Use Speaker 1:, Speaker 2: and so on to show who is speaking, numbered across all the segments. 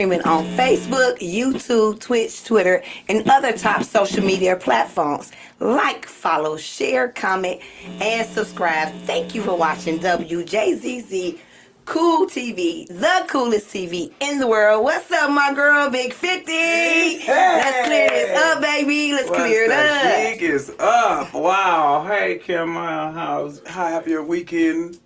Speaker 1: Streaming on Facebook, YouTube, Twitch, Twitter, and other top social media platforms. Like, follow, share, comment, and subscribe. Thank you for watching WJZZ Cool TV, the coolest TV in the world. What's up, my girl, Big 50?
Speaker 2: Hey.
Speaker 1: Let's clear this up, baby. Let's clear it up.
Speaker 2: Big is up. Wow. Hey, Kim, how have your weekend?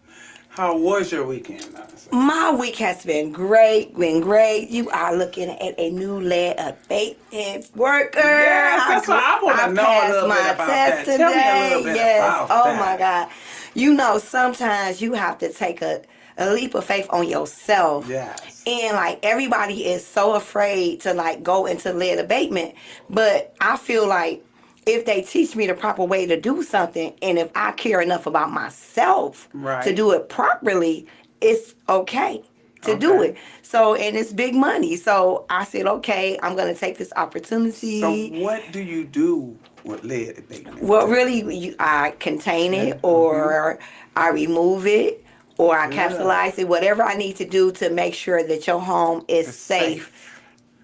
Speaker 2: How was your weekend?
Speaker 1: My week has been great, You are looking at a new lead abatement worker.
Speaker 2: Yes, I want to know a little bit about that.
Speaker 1: Today.
Speaker 2: Tell me a little bit about
Speaker 1: oh
Speaker 2: that.
Speaker 1: my God. You know, sometimes you have to take a leap of faith on yourself.
Speaker 2: Yes.
Speaker 1: And like everybody is so afraid to like go into lead abatement. But I feel like if they teach me the proper way to do something, and if I care enough about myself to do it properly, it's okay to do it. So, and it's big money. So I said, okay, I'm going to take this opportunity.
Speaker 2: So what do you do with lead abatement?
Speaker 1: Well, really, I contain it, or I remove it, or I capsulize it, whatever I need to do to make sure that your home is safe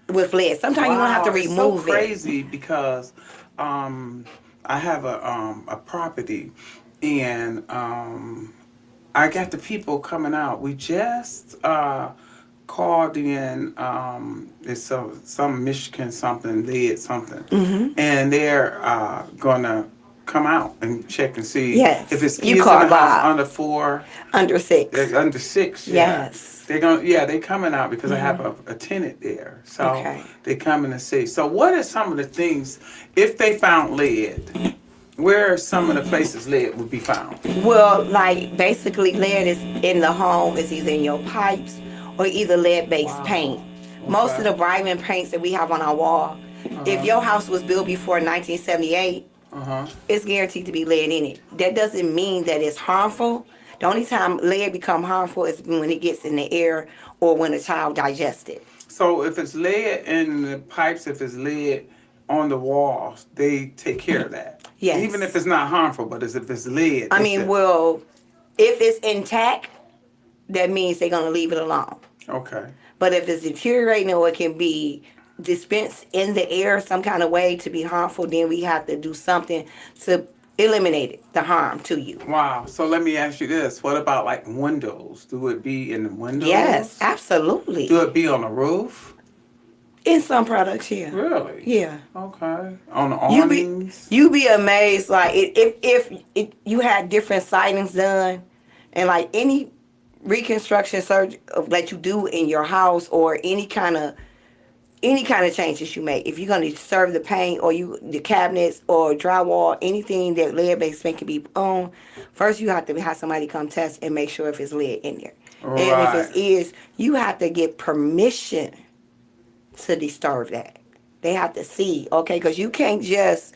Speaker 1: with lead. Sometimes you don't have to remove
Speaker 2: it. It's so crazy because I have a property, and I got the people coming out. We just called in. It's some Michigan something, lead something, and they're gonna come out and check and see if it's kids in the house under 4,
Speaker 1: under 6,
Speaker 2: under 6.
Speaker 1: Yes,
Speaker 2: they're gonna. Yeah, they coming out because I have a tenant there, so they coming to see. So, what are some of the things if they found lead? Where are some of the places lead would be found?
Speaker 1: Well, like basically lead is in the home. It's either in your pipes or either lead-based paint. Most of the brighton paints that we have on our wall, if your house was built before 1978, it's guaranteed to be lead in it. That doesn't mean that it's harmful. The only time lead become harmful is when it gets in the air or when a child digests it.
Speaker 2: So if it's lead in the pipes, if it's lead on the walls, they take care of that.
Speaker 1: Yes.
Speaker 2: Even if it's not harmful, but if it's lead.
Speaker 1: I mean, well, if it's intact, that means they're going to leave it alone.
Speaker 2: Okay.
Speaker 1: But if it's deteriorating or it can be dispensed in the air some kind of way to be harmful, then we have to do something to eliminate it, the harm to you.
Speaker 2: Wow. So let me ask you this. What about like windows? Do it be in the windows?
Speaker 1: Yes, absolutely.
Speaker 2: Do it be on the roof?
Speaker 1: In some products, yeah.
Speaker 2: Really?
Speaker 1: Yeah.
Speaker 2: Okay. On the awnings?
Speaker 1: You be amazed, like, if you had different sidings done, and like any reconstruction surgery that you do in your house, or any kind of changes you make, if you're going to serve the paint or the cabinets or drywall, anything that lead-based paint can be on, first you have to have somebody come test and make sure if it's lead in there. Right. And if it is, you have to get permission to disturb that. They have to see, okay, because you can't just,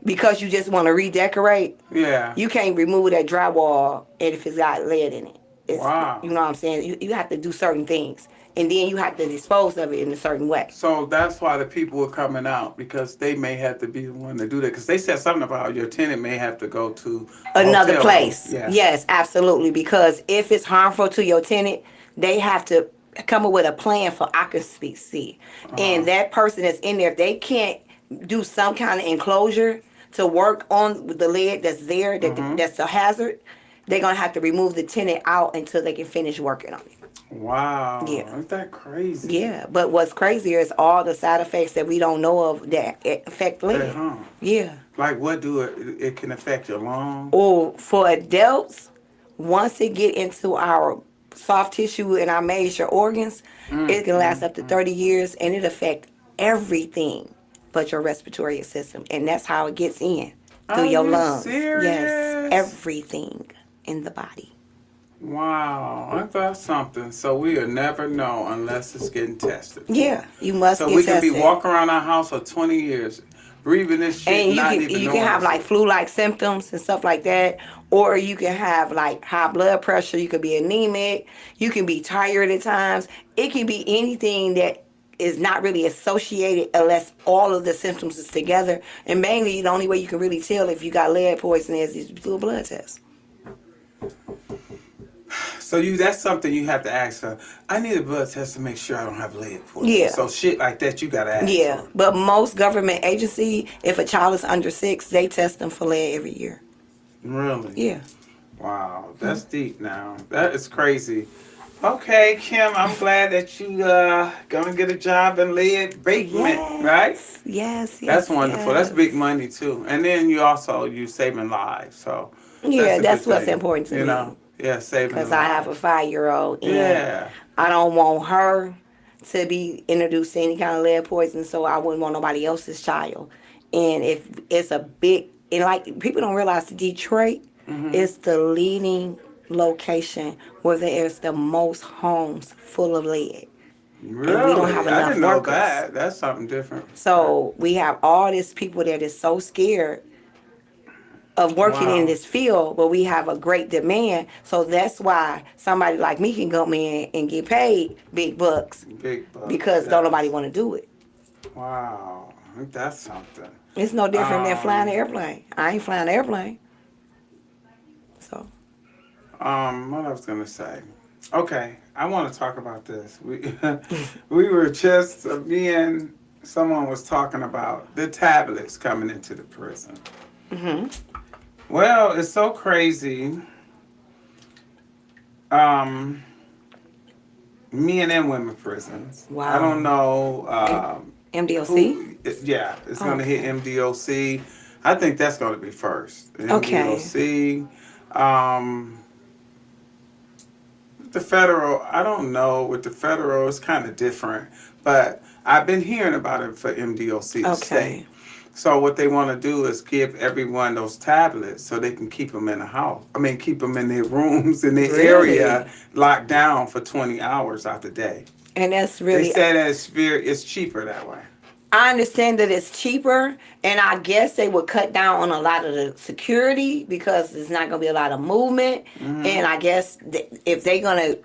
Speaker 1: because you just want to redecorate, you can't remove that drywall and if it's got lead in it. You know what I'm saying? You have to do certain things, and then you have to dispose of it in a certain way.
Speaker 2: So that's why the people are coming out, because they may have to be the one to do that, because they said something about your tenant may have to go to
Speaker 1: another place. Yes, absolutely, because if it's harmful to your tenant, they have to come up with a plan for occupancy. And that person that's in there, if they can't do some kind of enclosure to work on the lead that's there, that's a hazard, they're going to have to remove the tenant out until they can finish working on it.
Speaker 2: Wow.
Speaker 1: Yeah.
Speaker 2: Isn't that crazy?
Speaker 1: Yeah, but what's crazier is all the side effects that we don't know of that affect lead. Yeah.
Speaker 2: Like what it can affect your lungs?
Speaker 1: Oh, for adults, once it get into our soft tissue and our major organs, it can last up to 30 years, and it affects everything but your respiratory system, and that's how it gets in through your lungs.
Speaker 2: Serious?
Speaker 1: Yes, everything in the body.
Speaker 2: Wow, I thought something. So we'll never know unless it's getting tested.
Speaker 1: Yeah, you must get
Speaker 2: tested. So
Speaker 1: we
Speaker 2: can be walking around our house for 20 years, breathing this shit,
Speaker 1: and you can have like flu-like symptoms and stuff like that, or you can have like high blood pressure. You could be anemic. You can be tired at times. It can be anything that is not really associated unless all of the symptoms is together. And mainly, the only way you can really tell if you got lead poisoning is to do a blood test.
Speaker 2: So that's something you have to ask her. I need a blood test to make sure I don't have lead poisoning.
Speaker 1: Yeah.
Speaker 2: So shit like that, you gotta ask
Speaker 1: Yeah,
Speaker 2: her.
Speaker 1: but most government agency, if a child is under 6, they test them for lead every year.
Speaker 2: Really?
Speaker 1: Yeah.
Speaker 2: Wow, that's deep now. That is crazy. Okay, Kim, I'm glad that you gonna get a job in lead abatement, right?
Speaker 1: Yes,
Speaker 2: That's
Speaker 1: yes,
Speaker 2: wonderful. That's big
Speaker 1: yes.
Speaker 2: money too. And then you saving lives, so that's
Speaker 1: Yeah,
Speaker 2: a good
Speaker 1: that's what's
Speaker 2: thing.
Speaker 1: important to
Speaker 2: You know,
Speaker 1: me.
Speaker 2: yeah, saving the
Speaker 1: Because I have a
Speaker 2: lives.
Speaker 1: 5-year-old and
Speaker 2: Yeah,
Speaker 1: I don't want her to be introduced to any kind of lead poison, so I wouldn't want nobody else's child. And if it's a big, and like people don't realize Detroit is the leading location where there's the most homes full of lead. And we don't have
Speaker 2: really. I
Speaker 1: enough
Speaker 2: didn't know
Speaker 1: workers.
Speaker 2: that. That's something different.
Speaker 1: So we have all these people that is so scared of working in
Speaker 2: Wow,
Speaker 1: this field, but we have a great demand. So that's why somebody like me can come in and get paid big bucks
Speaker 2: big bucks.
Speaker 1: because don't nobody
Speaker 2: Yes.
Speaker 1: want to do it.
Speaker 2: Wow, that's something.
Speaker 1: It's no different than flying an
Speaker 2: Um,
Speaker 1: airplane. I ain't flying an airplane. So,
Speaker 2: what I was gonna say. Okay, I want to talk about this. We were just me and someone was talking about the tablets coming into the prison.
Speaker 1: hmm
Speaker 2: Well, it's so crazy. Um, Men and women prisons. I don't
Speaker 1: wow.
Speaker 2: know
Speaker 1: MDOC?
Speaker 2: who. Yeah, it's gonna hit
Speaker 1: Okay.
Speaker 2: MDOC. I think that's gonna be first.
Speaker 1: Okay.
Speaker 2: MDOC. Um, The federal, I don't know. With the federal, it's kind of different. But I've been hearing about it for MDOC to stay.
Speaker 1: Okay.
Speaker 2: So what they want to do is give everyone those tablets so they can keep them in the house. I mean, keep them in their rooms, in their area,
Speaker 1: Really?
Speaker 2: locked down for 20 hours out the day.
Speaker 1: And that's
Speaker 2: They
Speaker 1: really,
Speaker 2: say that it's cheaper that way.
Speaker 1: I understand that it's cheaper, and I guess they would cut down on a lot of the security because there's not going to be a lot of movement.
Speaker 2: Hmm.
Speaker 1: And I guess if they're going to,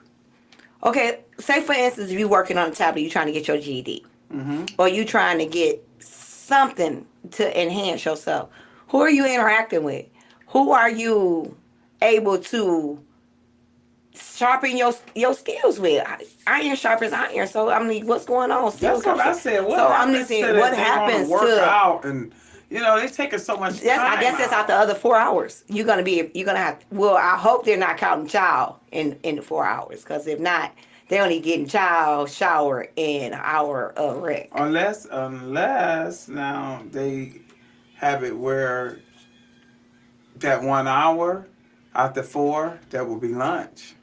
Speaker 1: okay, say for instance, if you're working on a tablet, you're trying to get your GED,
Speaker 2: Hmm.
Speaker 1: or you trying to get something to enhance yourself. Who are you interacting with? Who are you able to sharpen your skills with? Iron sharpens iron. So I mean, what's going on? Still
Speaker 2: That's what
Speaker 1: comes.
Speaker 2: I said.
Speaker 1: So
Speaker 2: What
Speaker 1: I'm just
Speaker 2: happens to
Speaker 1: saying, what
Speaker 2: that they want to
Speaker 1: happens
Speaker 2: work
Speaker 1: to?
Speaker 2: out and, they taking so much
Speaker 1: That's, I
Speaker 2: time
Speaker 1: guess that's out
Speaker 2: out.
Speaker 1: the other 4 hours. You're gonna have. Well, I hope they're not counting child in the 4 hours, because if not, they only getting child, shower, and hour of rec.
Speaker 2: Unless now they have it where that 1 hour out the four, that will be lunch.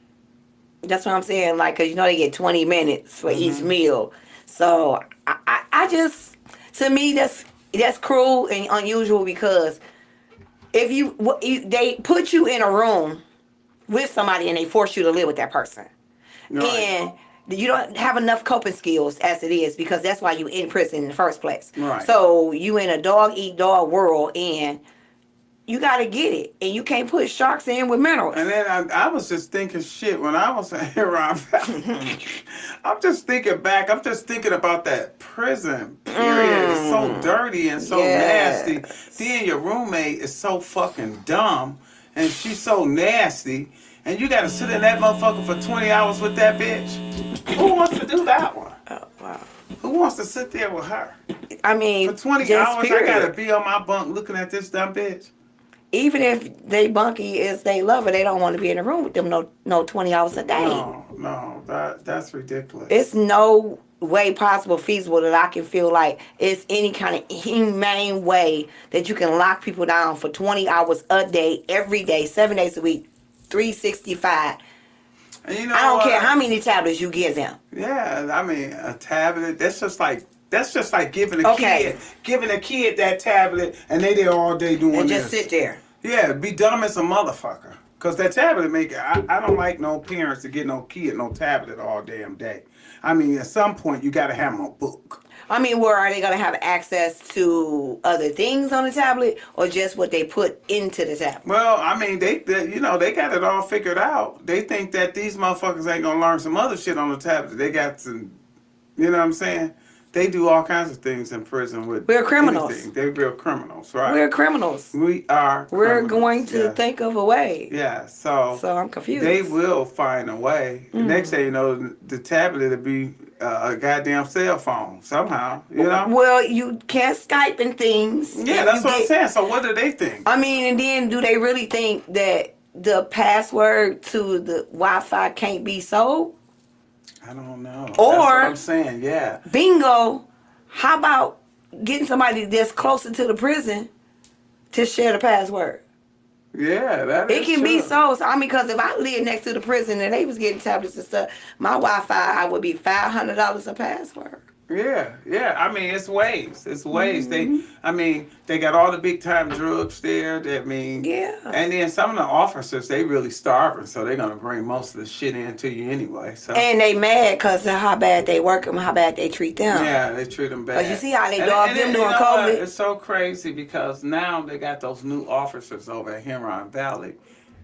Speaker 1: That's what I'm saying. Like, cause they get 20 minutes for each
Speaker 2: Hmm.
Speaker 1: meal. So I just, to me, that's cruel and unusual, because if they put you in a room with somebody and they force you to live with that person,
Speaker 2: Right,
Speaker 1: and you don't have enough coping skills as it is, because that's why you in prison in the first place.
Speaker 2: right.
Speaker 1: So you in a dog eat dog world, and you got to get it, and you can't put sharks in with
Speaker 2: And
Speaker 1: minerals.
Speaker 2: then I was just thinking shit when I was here around. I'm just thinking back. I'm just thinking about that prison. Period. It's so dirty and so nasty.
Speaker 1: Yes.
Speaker 2: Then your roommate is so fucking dumb, and she's so nasty, and you got to sit in that motherfucker for 20 hours with that bitch. Who wants to do that one?
Speaker 1: Oh, wow.
Speaker 2: Who wants to sit there with her
Speaker 1: I
Speaker 2: for
Speaker 1: mean,
Speaker 2: 20
Speaker 1: just
Speaker 2: hours? I gotta
Speaker 1: period.
Speaker 2: be on my bunk looking at this dumb bitch.
Speaker 1: Even if they bunky is they lover, they don't want to be in the room with them no 20 hours a day.
Speaker 2: No, no, that's ridiculous.
Speaker 1: It's no way possible feasible that I can feel like it's any kind of humane way that you can lock people down for 20 hours a day, every day, 7 days a week, 365.
Speaker 2: And you
Speaker 1: I
Speaker 2: know
Speaker 1: don't care
Speaker 2: what?
Speaker 1: how many tablets you give them.
Speaker 2: Yeah, I mean a tablet. That's just like
Speaker 1: Okay.
Speaker 2: giving a kid that tablet, and they there all day doing
Speaker 1: And just
Speaker 2: this.
Speaker 1: sit there.
Speaker 2: Yeah, be dumb as a motherfucker. Cause that tablet make it. I don't like no parents to get no kid no tablet all damn day. I mean, at some point you gotta have them a book.
Speaker 1: I mean, where are they going to have access to other things on the tablet, or just what they put into the tablet?
Speaker 2: Well, I mean, they got it all figured out. They think that these motherfuckers ain't gonna learn some other shit on the tablet. They got some, you know what I'm saying? They do all kinds of things in prison with
Speaker 1: We're criminals.
Speaker 2: anything. They're real criminals, right?
Speaker 1: We're criminals.
Speaker 2: We are
Speaker 1: We're
Speaker 2: criminals.
Speaker 1: going to
Speaker 2: Yeah.
Speaker 1: think of a way.
Speaker 2: Yeah, so
Speaker 1: I'm confused.
Speaker 2: they will find a way. The next thing you know, the tablet will be a goddamn cell phone somehow, you know?
Speaker 1: Well, you can't Skype and things.
Speaker 2: Yeah, that's what I'm saying. So what do they think?
Speaker 1: I mean, and then do they really think that the password to the Wi-Fi can't be sold?
Speaker 2: I don't know. That's
Speaker 1: Or-
Speaker 2: what I'm saying, yeah.
Speaker 1: Bingo. How about getting somebody that's closer to the prison to share the password?
Speaker 2: Yeah, that is
Speaker 1: It can be
Speaker 2: true.
Speaker 1: so. I mean, because if I lived next to the prison and they was getting tablets and stuff, my Wi-Fi would be $500 a password.
Speaker 2: Yeah. I mean, it's ways. It's ways. They got all the big time drugs there.
Speaker 1: Yeah.
Speaker 2: And then some of the officers, they really starving, so they're gonna bring most of the shit in to you anyway. So
Speaker 1: And they mad because of how bad they work them, how bad they treat them.
Speaker 2: yeah, they treat them bad.
Speaker 1: But you see how they
Speaker 2: And-
Speaker 1: dogged
Speaker 2: and
Speaker 1: them
Speaker 2: you
Speaker 1: during
Speaker 2: know what?
Speaker 1: COVID?
Speaker 2: It's so crazy because now they got those new officers over at Huron Valley.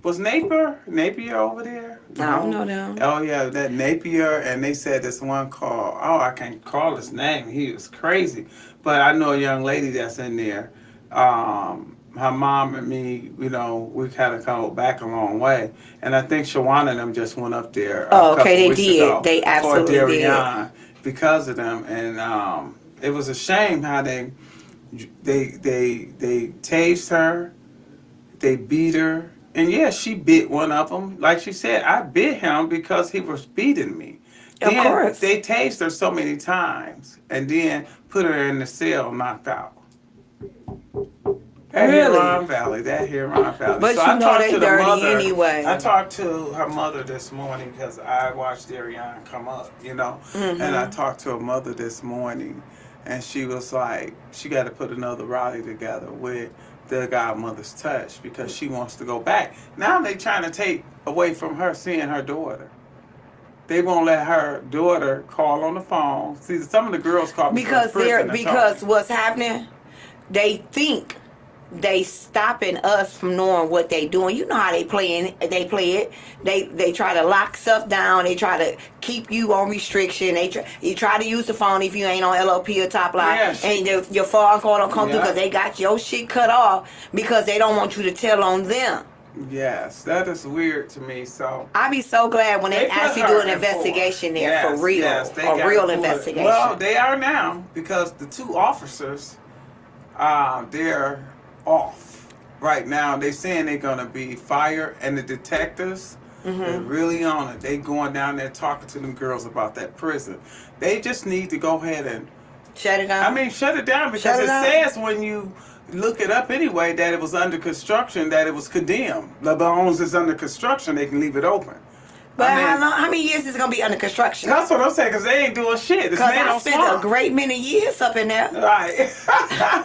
Speaker 2: Was Napier over there?
Speaker 1: I don't know them.
Speaker 2: Oh yeah, that Napier, and they said this one called. Oh, I can't call his name. He was crazy, but I know a young lady that's in there. Her mom and me, you know, we kind of come back a long way, and I think Shawana and them just went up there.
Speaker 1: Oh,
Speaker 2: a couple
Speaker 1: okay, they
Speaker 2: weeks
Speaker 1: did.
Speaker 2: ago
Speaker 1: They absolutely
Speaker 2: for
Speaker 1: did.
Speaker 2: Darien because of them, and it was a shame how they tased her, they beat her. And yeah, she bit one of them. Like she said, I bit him because he was beating me.
Speaker 1: Of
Speaker 2: Then
Speaker 1: course.
Speaker 2: they tased her so many times and then put her in the cell, knocked out. That
Speaker 1: Really?
Speaker 2: Huron Valley.
Speaker 1: But
Speaker 2: So
Speaker 1: you
Speaker 2: I
Speaker 1: know
Speaker 2: talked
Speaker 1: they
Speaker 2: to the
Speaker 1: dirty
Speaker 2: mother.
Speaker 1: anyway.
Speaker 2: I talked to her mother this morning because I watched Darien come up, you know. And I talked to her mother this morning, and she was like, she got to put another rally together with the godmother's touch because she wants to go back. Now they trying to take away from her seeing her daughter. They won't let her daughter call on the phone. See, some of the girls call me
Speaker 1: Because
Speaker 2: from prison
Speaker 1: because what's happening, they think they stopping us from knowing what they doing. You know how they play it. They try to lock stuff down. They try to keep you on restriction. You try to use the phone if you ain't on LOP or top line.
Speaker 2: Yes.
Speaker 1: And your phone call don't come through
Speaker 2: Yeah.
Speaker 1: because they got your shit cut off because they don't want you to tell on them.
Speaker 2: Yes, that is weird to me. So
Speaker 1: I be so glad when they
Speaker 2: put
Speaker 1: actually
Speaker 2: her
Speaker 1: do an
Speaker 2: in
Speaker 1: investigation
Speaker 2: for-
Speaker 1: there for
Speaker 2: Yes,
Speaker 1: real.
Speaker 2: yes, they
Speaker 1: A
Speaker 2: gotta
Speaker 1: real
Speaker 2: pull it.
Speaker 1: investigation.
Speaker 2: Well, they are now because the two officers, they're off right now. They saying they're gonna be fired, and the detectives, they're really on it. They going down there talking to them girls about that prison. They just need to go ahead and
Speaker 1: Shut it down.
Speaker 2: shut it down because
Speaker 1: Shut it
Speaker 2: it
Speaker 1: down.
Speaker 2: says when you look it up anyway that it was under construction, that it was condemned. The bones is under construction, they can leave it open.
Speaker 1: But
Speaker 2: I mean,
Speaker 1: how many years is it gonna be under construction?
Speaker 2: that's what I'm saying, because they ain't doing shit. It's
Speaker 1: Because
Speaker 2: made
Speaker 1: I
Speaker 2: on
Speaker 1: spent
Speaker 2: swamp.
Speaker 1: a great many years up in there.
Speaker 2: Right.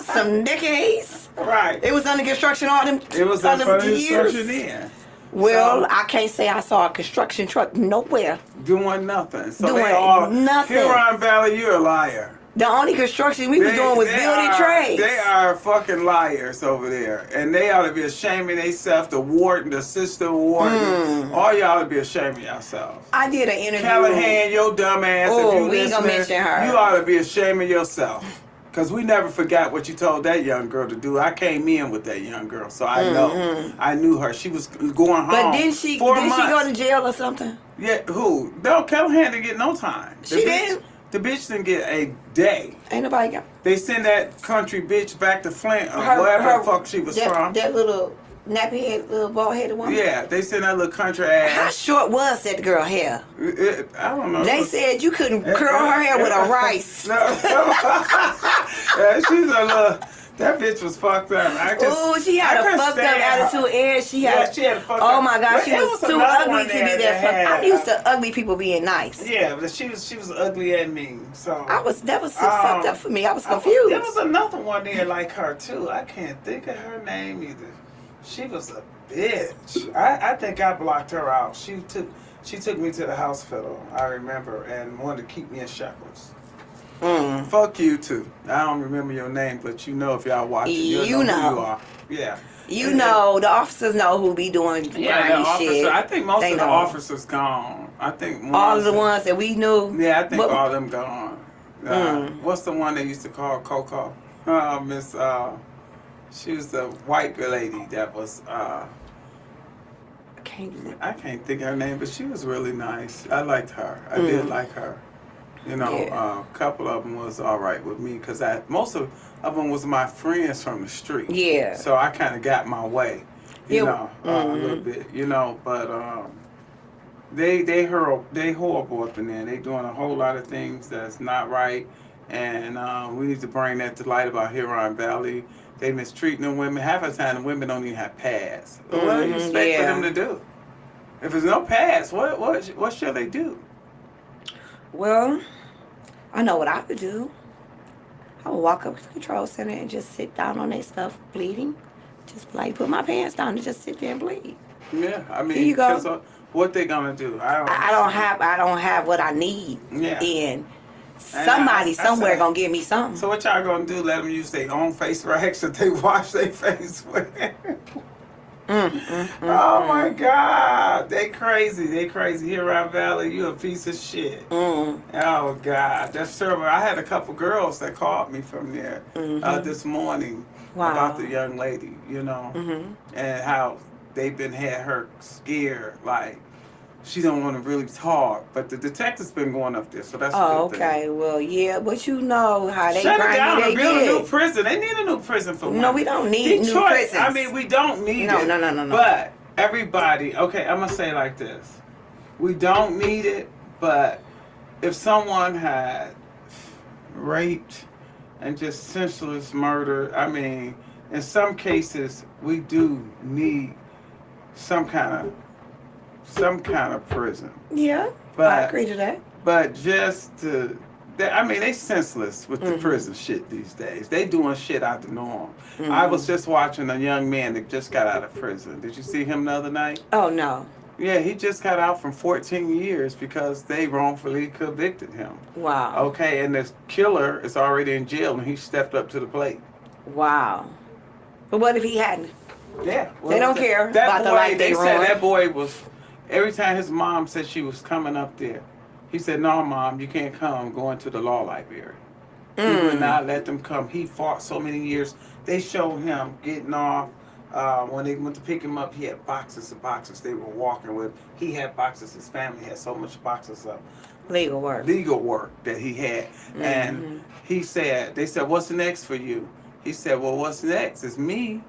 Speaker 1: Some decades.
Speaker 2: Right.
Speaker 1: It was under construction all them
Speaker 2: It was
Speaker 1: all
Speaker 2: in
Speaker 1: them
Speaker 2: front of the
Speaker 1: years.
Speaker 2: construction in.
Speaker 1: Well,
Speaker 2: So-
Speaker 1: I can't say I saw a construction truck nowhere.
Speaker 2: Doing nothing. So
Speaker 1: Doing
Speaker 2: they all,
Speaker 1: nothing.
Speaker 2: Huron Valley, you're a liar.
Speaker 1: The only construction we was doing was building trades.
Speaker 2: They are fucking liars over there. And they ought to be ashamed of themselves, the warden, the assistant warden. All y'all ought to be ashamed of yourselves.
Speaker 1: I did an interview.
Speaker 2: Callahan, your dumb ass,
Speaker 1: Oh,
Speaker 2: if you
Speaker 1: we ain't gonna
Speaker 2: listening,
Speaker 1: mention her.
Speaker 2: you ought to be ashamed of yourself. Because we never forgot what you told that young girl to do. I came in with that young girl, so I know. I knew her. She was going home.
Speaker 1: But didn't she
Speaker 2: 4
Speaker 1: didn't she
Speaker 2: months.
Speaker 1: go to jail or something?
Speaker 2: Yeah, who? No, Callahan didn't get no time.
Speaker 1: She didn't?
Speaker 2: The bitch didn't get a day.
Speaker 1: Ain't nobody got
Speaker 2: They send that country bitch back to Flint or wherever the fuck she was from.
Speaker 1: That little nappy head, little bald headed woman.
Speaker 2: Yeah, they send that little country
Speaker 1: How
Speaker 2: ass.
Speaker 1: short was that girl hair?
Speaker 2: I don't know.
Speaker 1: They said you couldn't curl her hair with a rice.
Speaker 2: Yeah, she's a little. That bitch was fucked up.
Speaker 1: Ooh, she had
Speaker 2: I
Speaker 1: a
Speaker 2: couldn't
Speaker 1: fucked up
Speaker 2: stand her.
Speaker 1: attitude, and she
Speaker 2: Yeah,
Speaker 1: had.
Speaker 2: she had a fucked
Speaker 1: Oh
Speaker 2: up.
Speaker 1: my God,
Speaker 2: But
Speaker 1: she
Speaker 2: it
Speaker 1: was too
Speaker 2: another
Speaker 1: ugly
Speaker 2: one
Speaker 1: to be
Speaker 2: there
Speaker 1: that.
Speaker 2: that
Speaker 1: I'm
Speaker 2: had,
Speaker 1: used to ugly people being nice.
Speaker 2: Yeah, but she was ugly and mean. So
Speaker 1: That was so fucked up for me. I was confused.
Speaker 2: There was another one there like her too. I can't think of her name either. She was a bitch. I think I blocked her out. She took me to the hospital, I remember, and wanted to keep me in shackles. Fuck you too. I don't remember your name, but you know if y'all watch it, you know who you are. Yeah.
Speaker 1: You know, the officers know who be doing
Speaker 2: Yeah, the
Speaker 1: grimy
Speaker 2: officer.
Speaker 1: shit.
Speaker 2: I think most
Speaker 1: They
Speaker 2: of the
Speaker 1: know.
Speaker 2: officers gone. I think
Speaker 1: All of the ones that we knew.
Speaker 2: Yeah, I think
Speaker 1: But
Speaker 2: all of them gone. What's the one they used to call Coco? Miss. She was the white lady that was. I can't think of her name, but she was really nice. I liked her. I did like her. You know, a couple of them was all right with me because most of them was my friends from the street.
Speaker 1: Yeah.
Speaker 2: So I kind of got my way, you know, a little bit, you know. But they horrible up in there. They doing a whole lot of things that's not right, and we need to bring that to light about Huron Valley. They mistreating the women. Half the time, the women don't even have pads. What do you expect for them to do? If there's no pads, what should they do?
Speaker 1: Well, I know what I would do. I would walk up to the control center and just sit down on their stuff, bleeding. Just like put my pants down and just sit there and bleed.
Speaker 2: Yeah, I mean,
Speaker 1: here you go.
Speaker 2: What they gonna do?
Speaker 1: I don't have what I need.
Speaker 2: Yeah.
Speaker 1: And somebody somewhere gonna give me something.
Speaker 2: So what y'all gonna do? Let them use their own face rags that they wash their face with? Oh my God, they crazy. They crazy. Huron Valley, you a piece of shit. Oh God, that's terrible. I had a couple girls that called me from there this morning about the young lady, you know, and how they've had her scared, like she don't want to really talk. But the detective's been going up there, so that's a good thing.
Speaker 1: Well, yeah, but you know how they
Speaker 2: shut it down
Speaker 1: they
Speaker 2: and build
Speaker 1: get.
Speaker 2: a new prison. They need a new prison for women.
Speaker 1: No, we don't need new prisons.
Speaker 2: I mean, we don't need it.
Speaker 1: No.
Speaker 2: But everybody, okay, I'm going to say it like this. We don't need it, but if someone had raped and just senseless murder, I mean, in some cases, we do need some kind of prison.
Speaker 1: Yeah,
Speaker 2: but,
Speaker 1: I agree to that.
Speaker 2: But just to, they senseless with the prison shit these days. They doing shit out the norm. I was just watching a young man that just got out of prison. Did you see him the other night?
Speaker 1: Oh, no.
Speaker 2: Yeah, he just got out from 14 years because they wrongfully convicted him.
Speaker 1: Wow.
Speaker 2: Okay, and this killer is already in jail and he stepped up to the plate.
Speaker 1: Wow. But what if he hadn't?
Speaker 2: Yeah. Well,
Speaker 1: they don't care about the life they
Speaker 2: said that boy was, every time his mom said she was coming up there, he said, "No, Mom, you can't come. I'm going to the law library." He would not let them come. He fought so many years. They showed him getting off. When they went to pick him up, he had boxes of boxes they were walking with. He had boxes. His family had so much boxes of
Speaker 1: legal work
Speaker 2: that he had. And he said, they said, "What's next for you?" He said, "Well, what's next is me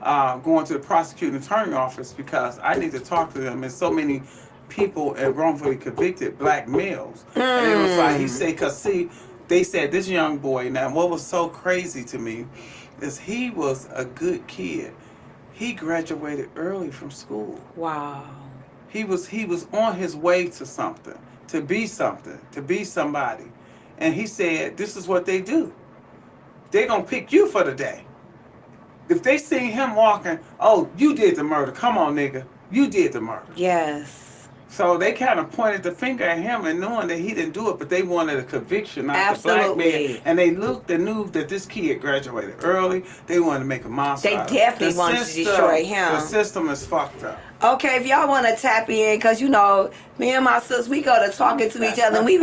Speaker 2: going to the prosecuting attorney office because I need to talk to them. And so many people and wrongfully convicted black males." And it was like, he said, because see, they said this young boy, now what was so crazy to me is he was a good kid. He graduated early from school.
Speaker 1: Wow.
Speaker 2: He was on his way to something, to be somebody. And he said, this is what they do. They're going to pick you for the day. If they see him walking, "Oh, you did the murder. Come on, nigga. You did the murder."
Speaker 1: Yes.
Speaker 2: So they kind of pointed the finger at him and knowing that he didn't do it, but they wanted a conviction out the black man. And they looked and knew that this kid graduated early. They wanted to make a monster out of him.
Speaker 1: They definitely wanted to destroy him.
Speaker 2: The system is fucked up.
Speaker 1: Okay, if y'all want to tap in, because, you know, me and my sis, we go to talking to each other, and we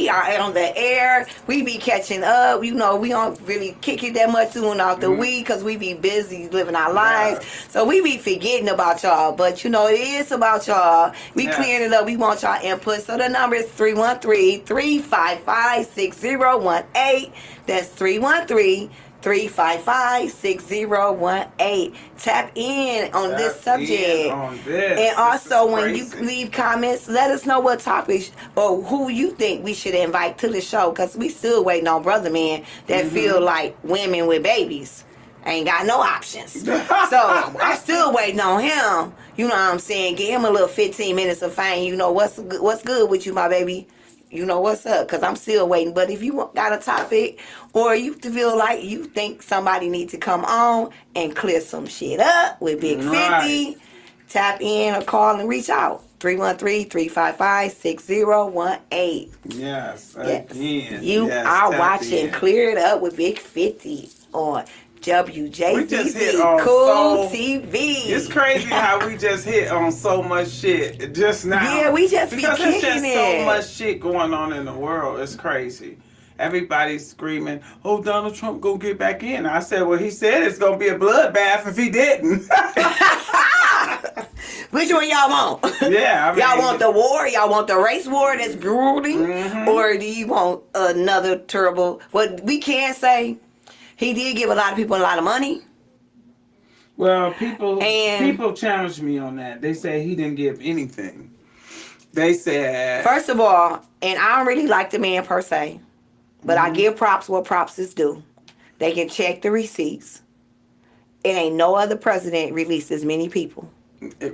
Speaker 1: are on the air, we be catching up, you know, we don't really kick it that much during out the week, because we be busy living our lives, so we be forgetting about y'all, but, you know, it is about y'all. We clearing it up, we want y'all input, so the number is 313-355-6018, that's 313-355-6018. Tap in on this subject. And also, when you leave comments, let us know what topics or who you think we should invite to the show, because we still waiting on brother man that feel like women with babies ain't got no options. So I'm still waiting on him. You know what I'm saying? Give him a little 15 minutes of fame. You know what's good with you, my baby. You know what's up, because I'm still waiting. But if you got a topic or you feel like you think somebody needs to come on and clear some shit up with Big 50, tap in or call and reach out. 313-355-6018.
Speaker 2: Yes, again.
Speaker 1: You are watching Clear It Up with Big 50 on Wjzz Cool TV.
Speaker 2: It's crazy how we just hit on so much shit just now.
Speaker 1: Yeah, we just
Speaker 2: because
Speaker 1: be
Speaker 2: there's just
Speaker 1: kicking
Speaker 2: so
Speaker 1: it.
Speaker 2: much shit going on in the world. It's crazy. everybody's screaming, "Oh, Donald Trump gonna get back in." I said, "Well, he said it's gonna be a bloodbath if he didn't."
Speaker 1: Which one y'all want?
Speaker 2: Yeah, I mean,
Speaker 1: y'all want the war? Y'all want the race war that's grueling?
Speaker 2: Mhm.
Speaker 1: Or do you want another terrible? What we can say, he did give a lot of people a lot of money.
Speaker 2: Well, people
Speaker 1: And-
Speaker 2: people challenged me on that. They said he didn't give anything. They said,
Speaker 1: First of all, and I don't really like the man per se, but I
Speaker 2: Mhm.
Speaker 1: give props what props is due. They can check the receipts. It ain't no other president released as many people.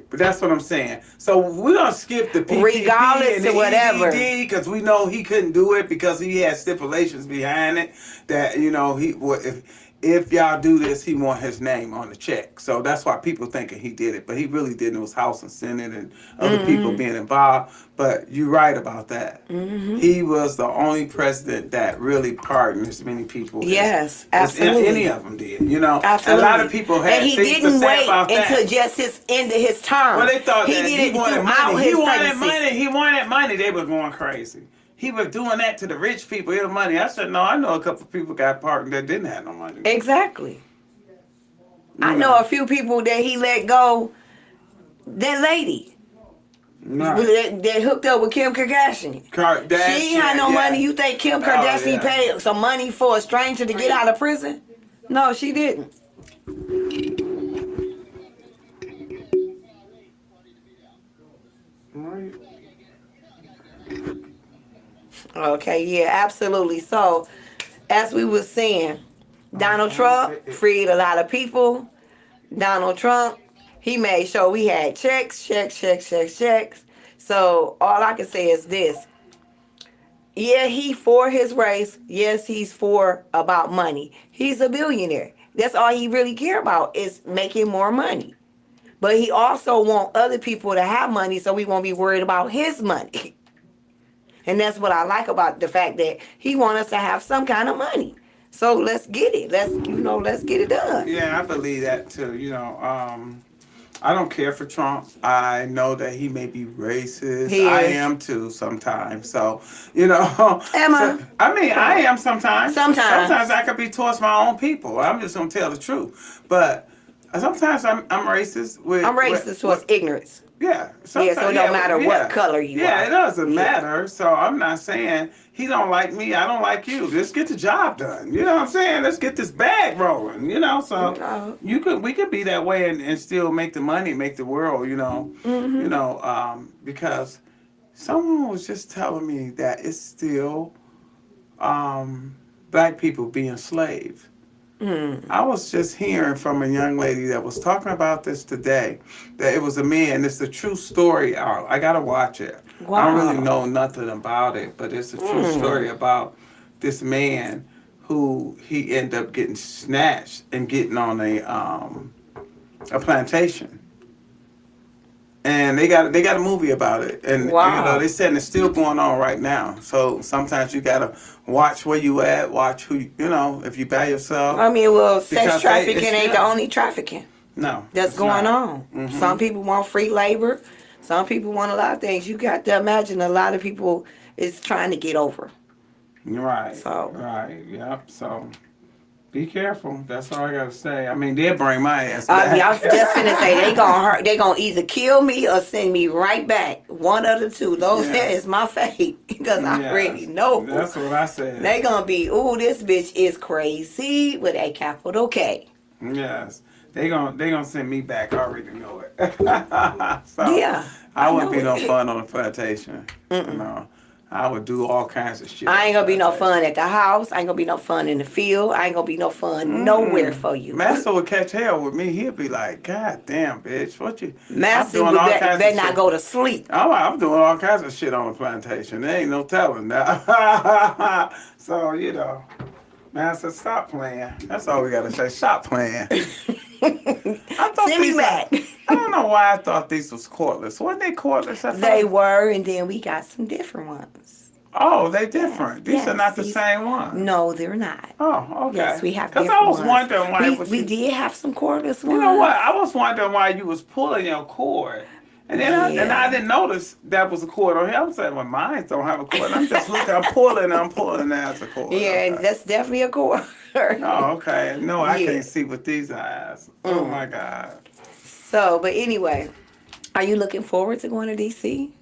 Speaker 2: that's what I'm saying. So we're gonna skip the PPP
Speaker 1: Regardless
Speaker 2: and the
Speaker 1: of whatever.
Speaker 2: EDD because we know he couldn't do it because he had stipulations behind it that he would if y'all do this, he want his name on the check. So that's why people thinking he did it, but he really didn't. It was House and Senate and other people being involved. But you're right about that. He was the only president that really pardoned as many people.
Speaker 1: Yes,
Speaker 2: as
Speaker 1: absolutely.
Speaker 2: any of them did.
Speaker 1: Absolutely.
Speaker 2: A lot of people had
Speaker 1: and he
Speaker 2: things to
Speaker 1: didn't
Speaker 2: say
Speaker 1: wait
Speaker 2: about that.
Speaker 1: until just his end of his term.
Speaker 2: Well, they thought that
Speaker 1: did
Speaker 2: he
Speaker 1: it
Speaker 2: wanted
Speaker 1: throughout
Speaker 2: money.
Speaker 1: his
Speaker 2: He wanted
Speaker 1: presidency.
Speaker 2: money. He wanted money. They were going crazy. He was doing that to the rich people. He had money. I said, no, I know a couple of people got pardoned that didn't have no money.
Speaker 1: Exactly. I know a few people that he let go. That lady
Speaker 2: Right.
Speaker 1: that hooked up with Kim Kardashian. She ain't had no money. You think Kim Kardashian paid some money for a stranger to get out of prison? No, she didn't.
Speaker 2: Right.
Speaker 1: Okay, yeah, absolutely. So, as we were saying, Donald Trump freed a lot of people. Donald Trump, he made sure we had checks. So, all I can say is this. Yeah, he for his race. Yes, he's for about money. He's a billionaire. That's all he really care about is making more money. But he also want other people to have money so we won't be worried about his money. And that's what I like about the fact that he want us to have some kind of money. So let's get it. Let's get it done.
Speaker 2: Yeah, I believe that too. I don't care for Trump. I know that he may be racist.
Speaker 1: He
Speaker 2: I
Speaker 1: is.
Speaker 2: am too sometimes. So,
Speaker 1: Emma.
Speaker 2: I am sometimes.
Speaker 1: Sometimes.
Speaker 2: Sometimes I could be towards my own people. I'm just gonna tell the truth. But sometimes I'm racist with.
Speaker 1: I'm racist towards ignorance.
Speaker 2: Yeah.
Speaker 1: So it don't matter what color you are.
Speaker 2: Yeah, it doesn't matter. So I'm not saying he don't like me, I don't like you. Let's get the job done. You know what I'm saying? Let's get this bag rolling. So we could be that way and still make the money, make the world. Because someone was just telling me that it's still black people being enslaved. I was just hearing from a young lady that was talking about this today, that it was a man. It's a true story. I gotta watch it.
Speaker 1: Wow.
Speaker 2: I don't really know nothing about it, but it's a true story about this man who he ended up getting snatched and getting on a plantation. And they got a movie about it, and they said it's still going on right now. So sometimes you gotta watch where you at, watch who if you by yourself.
Speaker 1: I mean, well, sex
Speaker 2: Because
Speaker 1: trafficking ain't the only trafficking
Speaker 2: No,
Speaker 1: that's
Speaker 2: it's
Speaker 1: going
Speaker 2: not.
Speaker 1: on.
Speaker 2: Mhm.
Speaker 1: Some people want free labor. Some people want a lot of things. You got to imagine a lot of people is trying to get over.
Speaker 2: Right.
Speaker 1: So.
Speaker 2: Right. Yep. So. Be careful. That's all I gotta say. I mean, they'll bring my ass back.
Speaker 1: I was just gonna say they gonna hurt. They gonna either kill me or send me right back. One of the two. That is my fate because I already know.
Speaker 2: That's what I said.
Speaker 1: They gonna be, ooh, this bitch is crazy with a capital K.
Speaker 2: Yes, they gonna send me back. I already know it. I wouldn't be no fun on the plantation. I would do all kinds of shit.
Speaker 1: I ain't gonna be no fun at the house. I ain't gonna be no fun in the field. I ain't gonna be no fun nowhere for you.
Speaker 2: Master would catch hell with me. He'd be like, God damn, bitch, what you...
Speaker 1: Master would better not go to sleep.
Speaker 2: I'm doing all kinds of shit on the plantation. There ain't no telling now. So, Master, stop playing. That's all we gotta say. Stop playing.
Speaker 1: Send me back.
Speaker 2: I don't know why I thought these was cordless. Weren't they cordless?
Speaker 1: They were, and then we got some different ones.
Speaker 2: Oh, they different. These are not the same ones.
Speaker 1: No, they're not.
Speaker 2: Oh, okay.
Speaker 1: Yes, we have different
Speaker 2: ones. Because I was
Speaker 1: ones.
Speaker 2: wondering why
Speaker 1: we did have some cordless ones.
Speaker 2: You know what? I was wondering why you was pulling your cord. And then I didn't notice that was a cord on here. I'm saying, well, mine don't have a cord. I'm just looking, I'm pulling, that's a cord.
Speaker 1: Yeah,
Speaker 2: Okay.
Speaker 1: that's definitely a cord.
Speaker 2: Oh, okay. No, I
Speaker 1: Yeah.
Speaker 2: can't see with these eyes. Oh my God.
Speaker 1: So, but anyway, are you looking forward to going to DC?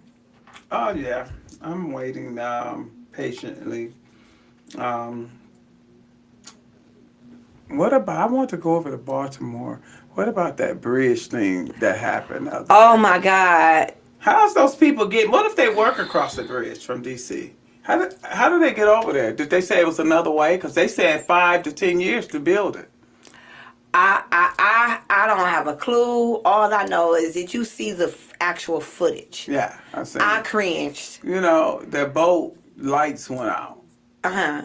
Speaker 2: Oh yeah, I'm waiting patiently. Um, what about? I want to go over to Baltimore. What about that bridge thing that happened the other
Speaker 1: Oh
Speaker 2: day?
Speaker 1: my God.
Speaker 2: How's those people get? What if they work across the bridge from DC? How do they get over there? Did they say it was another way? Because they said 5 to 10 years to build it.
Speaker 1: I don't have a clue. All I know is that you see the actual footage.
Speaker 2: Yeah, I see.
Speaker 1: I cringed.
Speaker 2: You know, the boat lights went out.
Speaker 1: Uh-huh.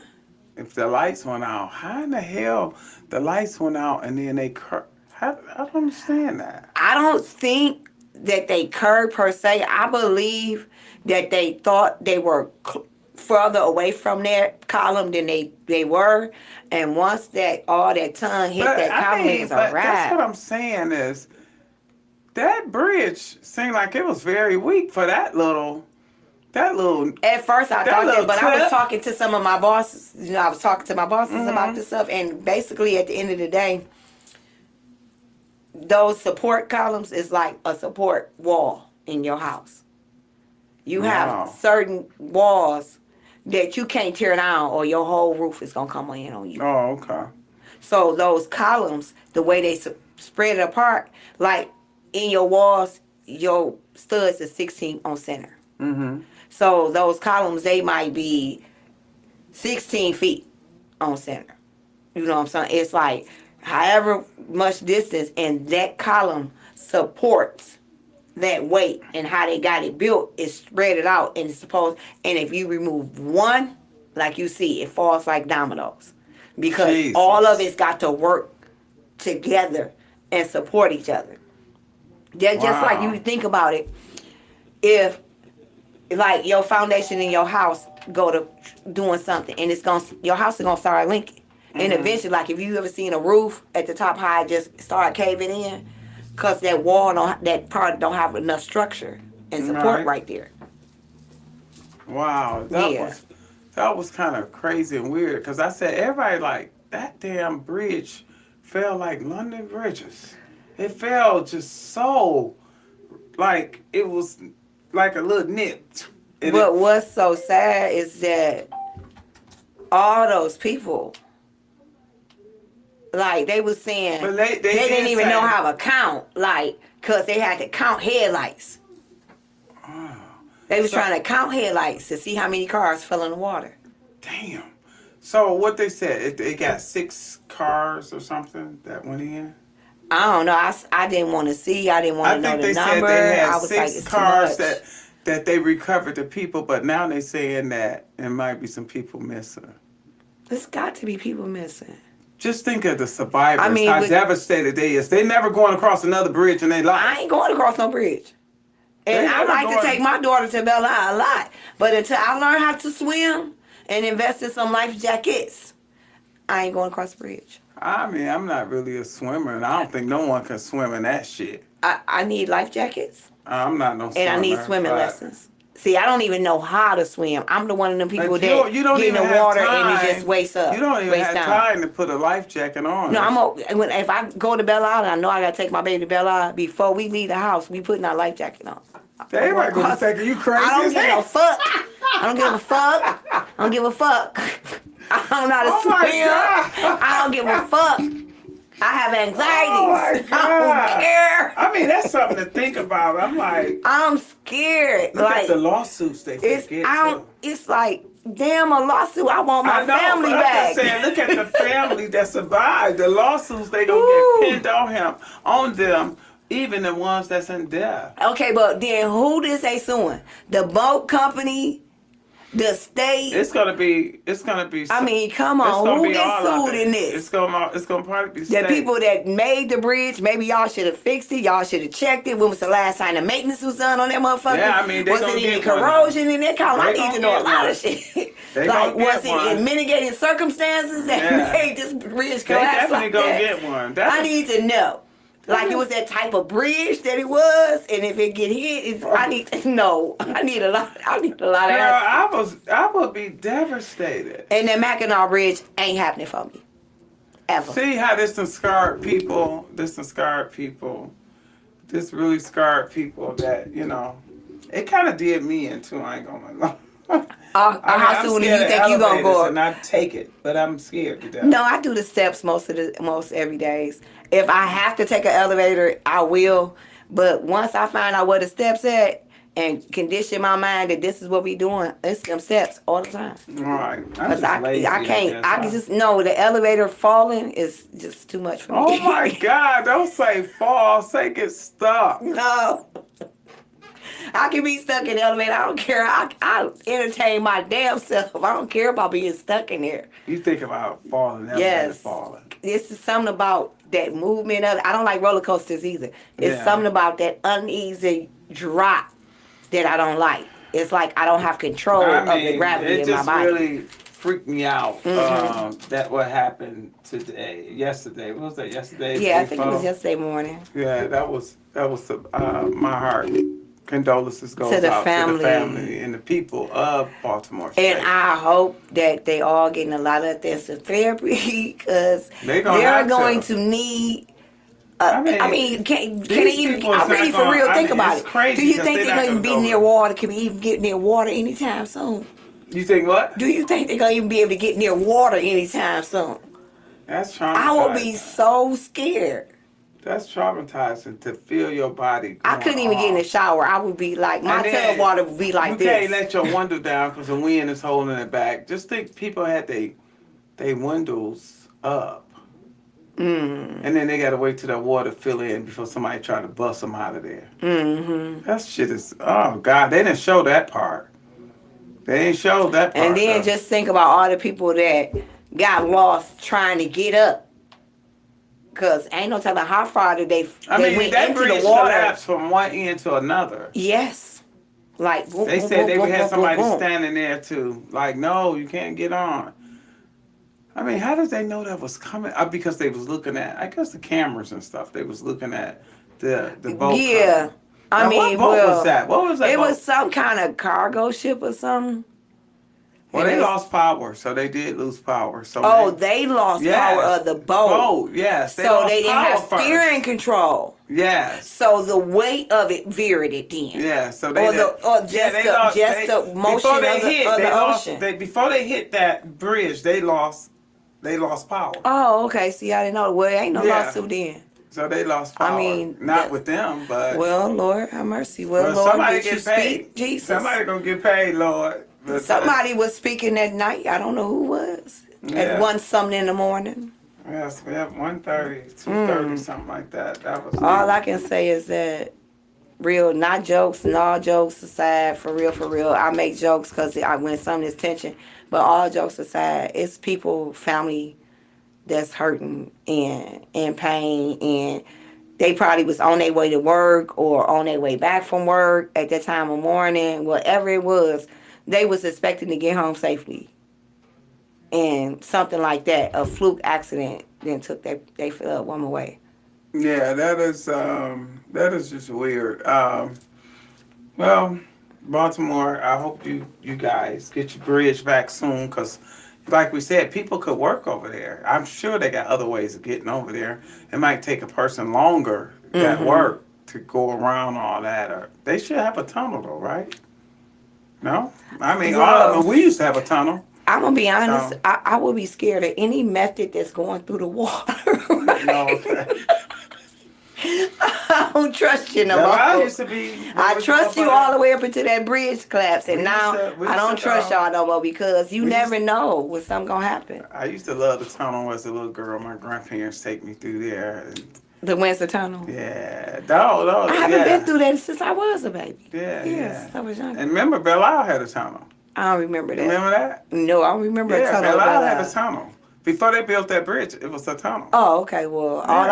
Speaker 2: If the lights went out, how in the hell the lights went out and then I don't understand that.
Speaker 1: I don't think that they curved per se. I believe that they thought they were further away from their column than they were. And once that all that tongue hit that column, it was a
Speaker 2: but
Speaker 1: wrap.
Speaker 2: that's what I'm saying is that bridge seemed like it was very weak for that little.
Speaker 1: At first I thought that, but I was talking to some of my bosses. You know, I was talking to my bosses about this stuff, and basically at the end of the day, those support columns is like a support wall in your house. You have certain walls that you can't tear down, or your whole roof is gonna come in on you.
Speaker 2: Oh, okay.
Speaker 1: So those columns, the way they spread it apart, like in your walls, your studs is 16 on center.
Speaker 2: Mm-hmm.
Speaker 1: So those columns, they might be 16 feet on center. You know what I'm saying? It's like however much distance, and that column supports that weight, and how they got it built is spread it out, and it's supposed, and if you remove one, like you see, it falls like dominoes. Because
Speaker 2: Jesus.
Speaker 1: all of it's got to work together and support each other. They're just like you think about it, if like your foundation in your house go to doing something, and your house is gonna start linking. And eventually, like if you ever seen a roof at the top high just start caving in, cause that wall that part don't have enough structure and support right there.
Speaker 2: Wow, that was kind of crazy and weird. Cause I said everybody like that damn bridge fell like London bridges. It fell just so like it was like a little nip.
Speaker 1: But what's so sad is that all those people, like they was saying, they didn't even know how to count, like, cause they had to count headlights.
Speaker 2: Oh,
Speaker 1: They was trying to count headlights to see how many cars fell in the water.
Speaker 2: Damn. So what they said, they got 6 cars or something that went in?
Speaker 1: I don't know. I didn't want to see. I didn't want to know the number.
Speaker 2: Said they had
Speaker 1: I was
Speaker 2: 6
Speaker 1: like, it's
Speaker 2: cars
Speaker 1: too much.
Speaker 2: that they recovered the people, but now they're saying that there might be some people missing.
Speaker 1: There's got to be people missing.
Speaker 2: Just think of the survivors,
Speaker 1: I mean,
Speaker 2: how devastated they is. They never going across another bridge in their life.
Speaker 1: I ain't going across no bridge. And I like to take my daughter to Belle Isle a lot. But until I learn how to swim and invest in some life jackets, I ain't going across the bridge.
Speaker 2: I mean, I'm not really a swimmer, and I don't think no one can swim in that shit.
Speaker 1: I need life jackets.
Speaker 2: I'm not no swimmer.
Speaker 1: And I need swimming lessons. See, I don't even know how to swim. I'm the one of them people that
Speaker 2: you don't
Speaker 1: get in
Speaker 2: even
Speaker 1: the
Speaker 2: have
Speaker 1: water
Speaker 2: time.
Speaker 1: and it just wastes up.
Speaker 2: You don't even have
Speaker 1: down.
Speaker 2: time to put a life jacket on.
Speaker 1: No, if I go to Belle Isle and I know I got to take my baby to Belle Isle, before we leave the house, we putting our life jacket on.
Speaker 2: Everybody gonna think you crazy.
Speaker 1: I don't give a fuck. I don't give a fuck. I don't give a fuck. I don't know how to swim. I don't give a fuck. I have anxieties.
Speaker 2: Oh
Speaker 1: I don't care.
Speaker 2: I mean, that's something to think about. I'm like,
Speaker 1: I'm scared.
Speaker 2: Look
Speaker 1: like
Speaker 2: at the lawsuits they get too.
Speaker 1: It's like, damn, a lawsuit. I want my family back.
Speaker 2: I'm saying, look at the family that survived. The lawsuits they gonna get pinned on them, even the ones that's in death.
Speaker 1: Okay, but then who is they suing? The boat company, the state.
Speaker 2: It's gonna be.
Speaker 1: I mean, come on, who gets sued in this?
Speaker 2: It's gonna probably be
Speaker 1: the people that made the bridge. Maybe y'all should have fixed it. Y'all should have checked it. When was the last time the maintenance was done on that motherfucker?
Speaker 2: Yeah, I mean,
Speaker 1: was it any corrosion in that column? I need to know a lot of shit. Like, was it in mitigating circumstances that made this bridge collapse?
Speaker 2: They definitely gonna get one.
Speaker 1: I need to know. Like it was that type of bridge that it was, and if it get hit, I need a lot. I need a lot of
Speaker 2: Girl,
Speaker 1: answers.
Speaker 2: I would be devastated.
Speaker 1: And that Mackinac Bridge ain't happening for me. Ever.
Speaker 2: See how this done scarred people. This really scarred people that, it kind of did me in too. I ain't gonna lie.
Speaker 1: How soon do you think you gonna go?
Speaker 2: And I take it, but I'm scared to death.
Speaker 1: No, I do the steps most every days. If I have to take an elevator, I will. But once I find out where the steps at and condition my mind that this is what we doing, it's them steps all the time.
Speaker 2: All right.
Speaker 1: Because I can't. I can just know the elevator falling is just too much for me.
Speaker 2: Oh my God! Don't say fall. Say get stuck.
Speaker 1: No. I can be stuck in the elevator. I don't care. I entertain my damn self. I don't care about being stuck in there.
Speaker 2: You think about falling,
Speaker 1: Yes.
Speaker 2: falling.
Speaker 1: This is something about that movement of it. I don't like roller coasters either. It's something about that uneasy drop that I don't like. It's like I don't have control of the gravity in my body.
Speaker 2: It just really freaked me out. That what happened yesterday. What was that? Yesterday?
Speaker 1: Yeah, I think it was yesterday morning.
Speaker 2: Yeah, that was my heart. Condolences goes
Speaker 1: to the
Speaker 2: out
Speaker 1: family.
Speaker 2: To the family and the people of Baltimore State.
Speaker 1: And I hope that they all getting a lot of this therapy because they're going to need. Can they even? I'm really for real. Think about it. Do you think they're going to be near water? Can we even get near water anytime soon?
Speaker 2: You think what?
Speaker 1: Do you think they're going to even be able to get near water anytime soon?
Speaker 2: That's traumatizing.
Speaker 1: I will be so scared.
Speaker 2: That's traumatizing to feel your body.
Speaker 1: I couldn't even get in the shower. I would be like, my tub water would be like this.
Speaker 2: You can't let your window down because the wind is holding it back. Just think people had they windows up. And then they got to wait till that water fill in before somebody try to bust them out of there. That shit is, oh God, they didn't show that part. They ain't showed that part.
Speaker 1: And then just think about all the people that got lost trying to get up. Because ain't no telling how far did they went
Speaker 2: that
Speaker 1: into
Speaker 2: bridge
Speaker 1: the water.
Speaker 2: collapsed from one end to another.
Speaker 1: Yes. Like, boom,
Speaker 2: they
Speaker 1: boom,
Speaker 2: said they
Speaker 1: boom,
Speaker 2: had
Speaker 1: boom,
Speaker 2: somebody
Speaker 1: boom,
Speaker 2: standing there too. Like, no, you can't get on. I mean, how did they know that was coming? Because they was looking at, I guess, the cameras and stuff. They was looking at the boat.
Speaker 1: Yeah.
Speaker 2: What boat was that? What was that
Speaker 1: It
Speaker 2: boat?
Speaker 1: was some kind of cargo ship or something.
Speaker 2: Well, they lost power, so they did lose power. So
Speaker 1: they lost power of the boat.
Speaker 2: Yes.
Speaker 1: So they didn't have steering control.
Speaker 2: Yes.
Speaker 1: So the weight of it veered it then.
Speaker 2: Yeah. So they
Speaker 1: the motion of the ocean.
Speaker 2: Before they hit that bridge, they lost power.
Speaker 1: Oh, okay. See, I didn't know. Well, ain't no lawsuit then.
Speaker 2: So they lost power.
Speaker 1: I mean,
Speaker 2: not with them, but
Speaker 1: well, Lord have mercy. Well, Lord,
Speaker 2: somebody get paid.
Speaker 1: Speak, Jesus.
Speaker 2: Somebody gonna get paid, Lord.
Speaker 1: Somebody was speaking that night. I don't know who was. At 1 something in the morning.
Speaker 2: Yes, we have 1:30, 2:30, something like that. That was
Speaker 1: all I can say is that not jokes and all jokes aside, for real. I make jokes because I win some of this tension. But all jokes aside, it's people, family that's hurting and in pain, and they probably was on their way to work or on their way back from work at that time of morning, whatever it was. They was expecting to get home safely. And something like that, a fluke accident, then took they woman away.
Speaker 2: Yeah, that is just weird. Well, Baltimore, I hope you guys get your bridge back soon, because like we said, people could work over there. I'm sure they got other ways of getting over there. It might take a person longer at work to go around all that. Or they should have a tunnel though, right? No? I mean, we used to have a tunnel.
Speaker 1: I'm going to be honest. I would be scared of any method that's going through the water. Right?
Speaker 2: No, okay.
Speaker 1: I don't trust you no more. I trust you all the way up into that bridge collapse. And now I don't trust y'all no more because you never know when something going to happen.
Speaker 2: I used to love the tunnel as a little girl. My grandparents take me through there.
Speaker 1: The Windsor Tunnel?
Speaker 2: Yeah. No.
Speaker 1: I haven't been through that since I was a baby.
Speaker 2: Yes,
Speaker 1: I was young.
Speaker 2: And remember, Belle Isle had a tunnel.
Speaker 1: I don't remember that.
Speaker 2: Remember that?
Speaker 1: No, I don't remember a tunnel.
Speaker 2: Belle Isle had a tunnel. Before they built that bridge, it was a tunnel.
Speaker 1: Oh, okay. Well, all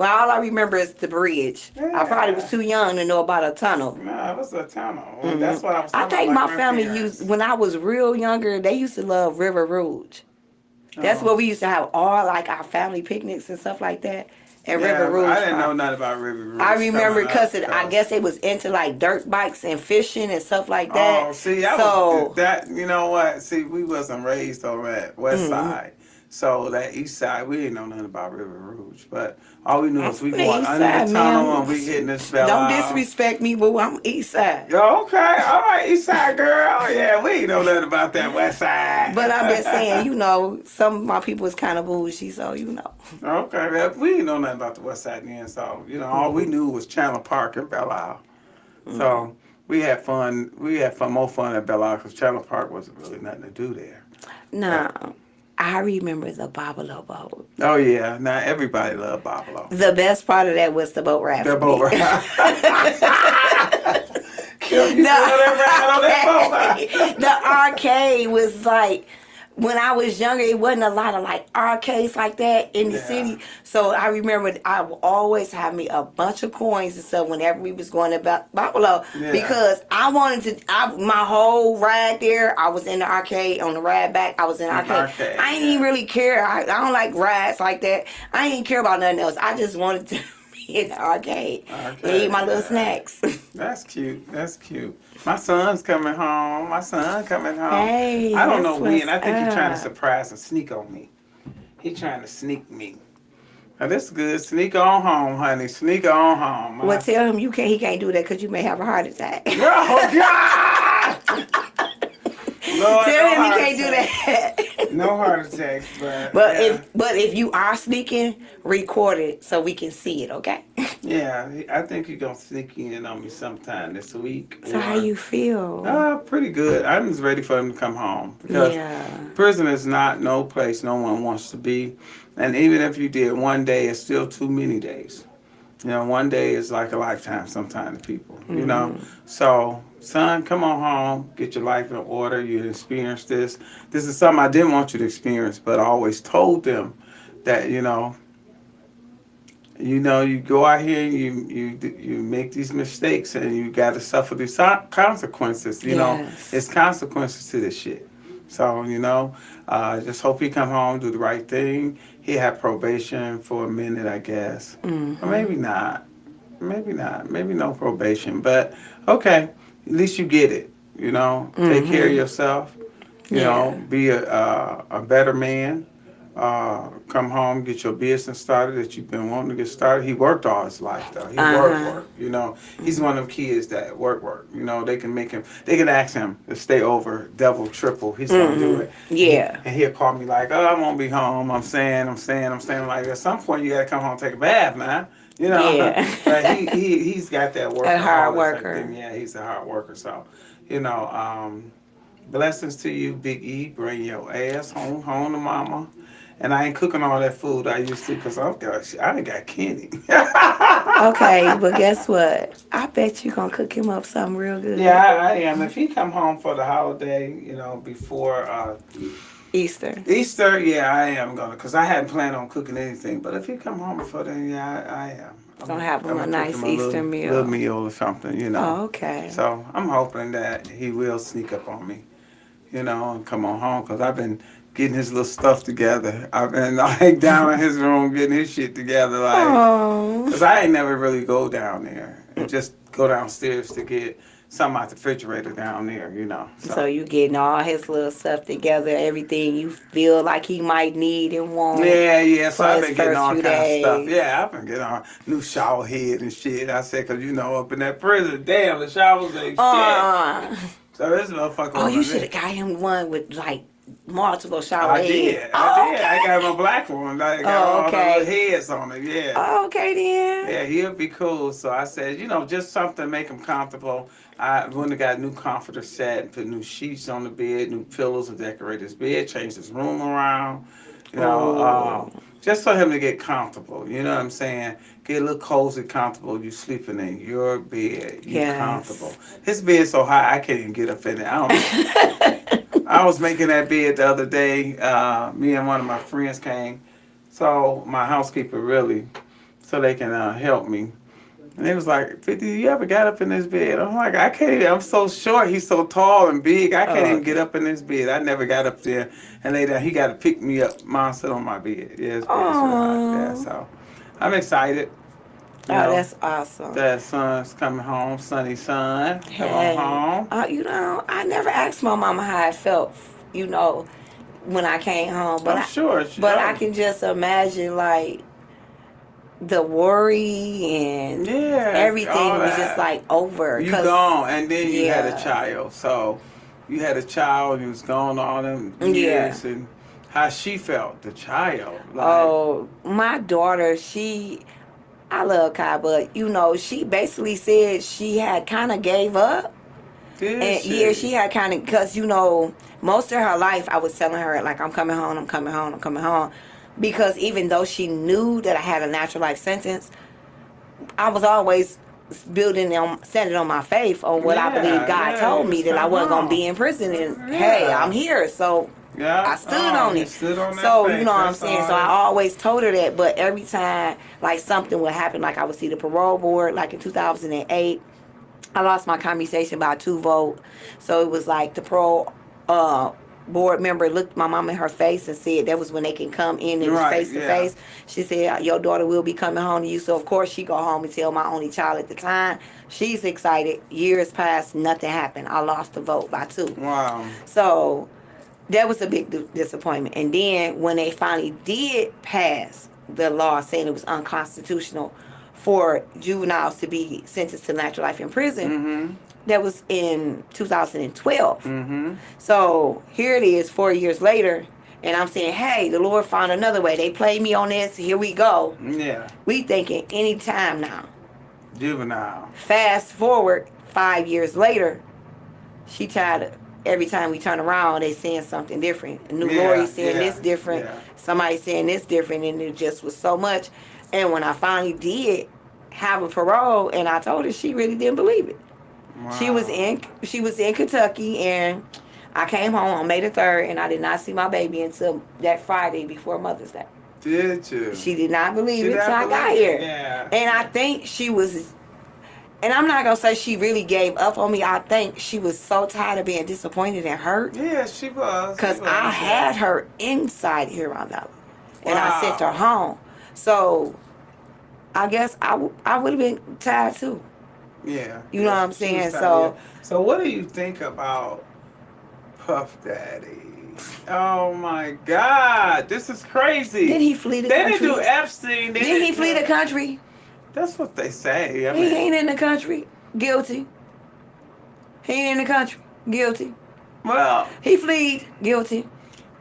Speaker 1: I remember is the bridge. Yeah. I probably was too young to know about a tunnel.
Speaker 2: No, it was a tunnel. That's what I was.
Speaker 1: I think my family used, when I was real younger, they used to love River Rouge. That's where we used to have all like our family picnics and stuff like that. at River Rouge
Speaker 2: I didn't
Speaker 1: Park.
Speaker 2: know nothing about River Rouge.
Speaker 1: I remember
Speaker 2: coming
Speaker 1: because
Speaker 2: up,
Speaker 1: I guess it was into like dirt bikes and fishing and stuff like that.
Speaker 2: Oh, see, that was
Speaker 1: So,
Speaker 2: that. You know what? See, we wasn't raised on that west
Speaker 1: mm,
Speaker 2: side, so that east side, we didn't know nothing about River Rouge. But all we knew
Speaker 1: I'm
Speaker 2: is we
Speaker 1: from the
Speaker 2: going
Speaker 1: east
Speaker 2: under the
Speaker 1: side,
Speaker 2: tunnel
Speaker 1: man.
Speaker 2: and we hitting this Belle
Speaker 1: Don't
Speaker 2: Isle.
Speaker 1: disrespect me, boo. I'm east side.
Speaker 2: Yeah, okay, all right, east side girl. Yeah, we ain't know nothing about that west side.
Speaker 1: But I'm just saying, some of my people is kind of bougie, so
Speaker 2: Okay, well, we didn't know nothing about the west side then, so all we knew was Chandler Park and Belle Isle. So we had fun. We had more fun at Belle Isle because Chandler Park wasn't really nothing to do there.
Speaker 1: No, I remember the Bobolo boat.
Speaker 2: Oh yeah, now everybody loved Buffalo.
Speaker 1: The best part of that was the boat ride.
Speaker 2: That
Speaker 1: for
Speaker 2: boat
Speaker 1: me.
Speaker 2: ride. Kim, you still that ride on that boat ride?
Speaker 1: The arcade was like, when I was younger, it wasn't a lot of like arcades like that in the
Speaker 2: Yeah.
Speaker 1: city. So I remember I would always have me a bunch of coins and stuff whenever we was going to Buffalo
Speaker 2: Yeah.
Speaker 1: because I wanted to. My whole ride there, I was in the arcade. On the ride back, I was in the arcade. I ain't even really care. I don't like rides like that. I ain't care about nothing else. I just wanted to be in the arcade and eat my little snacks.
Speaker 2: That's cute. That's cute. My son's coming home. My son coming home.
Speaker 1: Hey,
Speaker 2: I don't know
Speaker 1: that's
Speaker 2: when. I
Speaker 1: what's
Speaker 2: think he's trying to
Speaker 1: up.
Speaker 2: surprise and sneak on me. He's trying to sneak me. Now, this is good. Sneak on home, honey. Sneak on home.
Speaker 1: Well, tell him he can't do that because you may have a heart attack.
Speaker 2: Oh, God! Lord,
Speaker 1: Tell him
Speaker 2: no
Speaker 1: he
Speaker 2: heart
Speaker 1: can't do
Speaker 2: attack.
Speaker 1: that.
Speaker 2: No heart attacks, but
Speaker 1: But
Speaker 2: yeah.
Speaker 1: if you are sneaking, record it so we can see it, okay?
Speaker 2: Yeah, I think you're gonna sneak in on me sometime this week.
Speaker 1: So how you feel?
Speaker 2: Pretty good. I'm just ready for him to come home because
Speaker 1: Yeah.
Speaker 2: prison is not no place no one wants to be, and even if you did one day, it's still too many days. One day is like a lifetime sometimes to people. So son, come on home, get your life in order. You experienced this. This is something I didn't want you to experience, but I always told them that you go out here and you make these mistakes and you got to suffer these consequences.
Speaker 1: Yes.
Speaker 2: It's consequences to this shit. So just hope he come home, do the right thing. He had probation for a minute, I guess, or maybe not. Maybe no probation, but okay. At least you get it. Take care of yourself. Be a better man. Come home, get your business started that you've been wanting to get started. He worked all his life though. He worked. He's one of them kids that work. They can ask him to stay over double, triple. He's gonna do it.
Speaker 1: Yeah.
Speaker 2: And he'll call me like, oh, I won't be home. I'm saying. Like at some point you gotta come home and take a bath, man.
Speaker 1: Yeah.
Speaker 2: But he's got that work.
Speaker 1: A hard worker.
Speaker 2: Yeah, he's a hard worker. So, blessings to you, Big E. Bring your ass home to mama. And I ain't cooking all that food I used to because I ain't got Kenny.
Speaker 1: Okay, but guess what? I bet you gonna cook him up something real good.
Speaker 2: Yeah, I am. If he come home for the holiday, before
Speaker 1: Easter.
Speaker 2: Easter, yeah, I am gonna, because I hadn't planned on cooking anything. But if he come home before then, yeah, I am.
Speaker 1: Gonna have him a
Speaker 2: cook
Speaker 1: nice
Speaker 2: him
Speaker 1: Easter meal.
Speaker 2: Little meal or something,
Speaker 1: Oh, okay.
Speaker 2: So I'm hoping that he will sneak up on me, and come on home because I've been getting his little stuff together. I've been like down in his room getting his shit together, like,
Speaker 1: Oh.
Speaker 2: because I ain't never really go down there and just go downstairs to get something out the refrigerator down there,
Speaker 1: So you getting all his little stuff together, everything you feel like he might need and want.
Speaker 2: Yeah. So
Speaker 1: for
Speaker 2: I've
Speaker 1: his
Speaker 2: been getting all
Speaker 1: first
Speaker 2: kind
Speaker 1: few
Speaker 2: of stuff.
Speaker 1: days.
Speaker 2: Yeah, I've been getting all new shower head and shit. I said, because up in that prison, damn, the showers ain't shit. So this motherfucker.
Speaker 1: Oh, you should have got him one with like multiple shower
Speaker 2: I
Speaker 1: heads.
Speaker 2: did.
Speaker 1: Oh,
Speaker 2: I got him a black one. I got all the little heads on it. Yeah.
Speaker 1: Oh, okay then.
Speaker 2: Yeah, he'll be cool. So I said, just something to make him comfortable. I went and got a new comforter set and put new sheets on the bed, new pillows and decorated his bed, changed his room around. Just for him to get comfortable. You know what I'm saying? Get a little cozy, comfortable. You sleeping in your bed. You comfortable. His bed's so high I can't even get up in it. I was making that bed the other day. Me and one of my friends came. So my housekeeper really, so they can help me. And it was like, 50, you ever got up in this bed? I'm like, I can't even, I'm so short. He's so tall and big. I can't even get up in this bed. I never got up there and lay down. He got to pick me up. Mom sit on my bed. Yeah, his bed's real high. Yeah, so I'm excited. You
Speaker 1: Oh,
Speaker 2: know,
Speaker 1: that's awesome.
Speaker 2: that son's coming home, sunny son, come on
Speaker 1: Hey,
Speaker 2: home.
Speaker 1: I never asked my mama how I felt, when I came home,
Speaker 2: I'm sure.
Speaker 1: but I can just imagine like the worry and
Speaker 2: Yeah,
Speaker 1: everything
Speaker 2: all
Speaker 1: was just
Speaker 2: that.
Speaker 1: like over.
Speaker 2: You
Speaker 1: Cause
Speaker 2: gone, and then you had a
Speaker 1: yeah,
Speaker 2: child. So you had a child, you was gone all them
Speaker 1: yeah.
Speaker 2: years, and how she felt, the child, like,
Speaker 1: Oh, my daughter, I love Kai, but she basically said she had kind of gave up.
Speaker 2: did
Speaker 1: And yeah,
Speaker 2: she?
Speaker 1: she had kind of, because, most of her life I was telling her, like, I'm coming home, I'm coming home, I'm coming home. Because even though she knew that I had a natural life sentence, I was always standing on my faith on what I believe
Speaker 2: Yeah,
Speaker 1: God
Speaker 2: yeah, you
Speaker 1: told me,
Speaker 2: was
Speaker 1: that I
Speaker 2: coming
Speaker 1: wasn't going to
Speaker 2: home.
Speaker 1: be in prison. And hey, I'm
Speaker 2: Yeah,
Speaker 1: here. So I
Speaker 2: yeah.
Speaker 1: stood
Speaker 2: Oh,
Speaker 1: on
Speaker 2: you
Speaker 1: it.
Speaker 2: stood on that
Speaker 1: So,
Speaker 2: faith.
Speaker 1: what I'm
Speaker 2: That's
Speaker 1: saying?
Speaker 2: all.
Speaker 1: So I always told her that. But every time, like, something would happen, like I would see the parole board, like in 2008, I lost my conversation by 2 votes. So it was like the parole board member looked my mom in her face and said that was when they can come in and it was
Speaker 2: Right.
Speaker 1: face to
Speaker 2: Yeah.
Speaker 1: face. She said, your daughter will be coming home to you. So of course she go home and tell my only child at the time. She's excited. Years passed, nothing happened. I lost the vote by 2.
Speaker 2: Wow.
Speaker 1: So that was a big disappointment. And then when they finally did pass the law saying it was unconstitutional for juveniles to be sentenced to natural life in prison,
Speaker 2: Mm-hmm.
Speaker 1: that was in 2012.
Speaker 2: Mm-hmm.
Speaker 1: So here it is 4 years later, and I'm saying, hey, the Lord found another way. They played me on this. Here we go.
Speaker 2: Yeah.
Speaker 1: We thinking any time now.
Speaker 2: Juvenile.
Speaker 1: Fast forward 5 years later, she tired of every time we turn around, they saying something different. A new lawyer
Speaker 2: Yeah.
Speaker 1: saying this different,
Speaker 2: Yeah.
Speaker 1: somebody saying this different, and it just was so much. And when I finally did have a parole, and I told her, she really didn't believe it.
Speaker 2: Wow.
Speaker 1: She was in Kentucky, and I came home on May the 3rd, and I did not see my baby until that Friday before Mother's Day.
Speaker 2: Did you?
Speaker 1: She did not believe
Speaker 2: She
Speaker 1: it
Speaker 2: did
Speaker 1: till
Speaker 2: not
Speaker 1: I got
Speaker 2: believe
Speaker 1: here.
Speaker 2: it, yeah.
Speaker 1: And I think she was, and I'm not going to say she really gave up on me. I think she was so tired of being disappointed and hurt.
Speaker 2: Yeah, she was.
Speaker 1: Because I had her inside Huron Valley. And I sent her
Speaker 2: Wow.
Speaker 1: home. So I guess I would have been tired too.
Speaker 2: Yeah.
Speaker 1: You know what I'm
Speaker 2: She was
Speaker 1: saying?
Speaker 2: tired,
Speaker 1: So,
Speaker 2: yeah. So what do you think about Puff Daddy? Oh my God, this is crazy.
Speaker 1: did he flee the
Speaker 2: They
Speaker 1: country?
Speaker 2: didn't do Epstein.
Speaker 1: Did he flee the country?
Speaker 2: That's what they say. I
Speaker 1: He
Speaker 2: mean,
Speaker 1: ain't in the country. Guilty. He ain't in the country. Guilty.
Speaker 2: well,
Speaker 1: He fled. Guilty.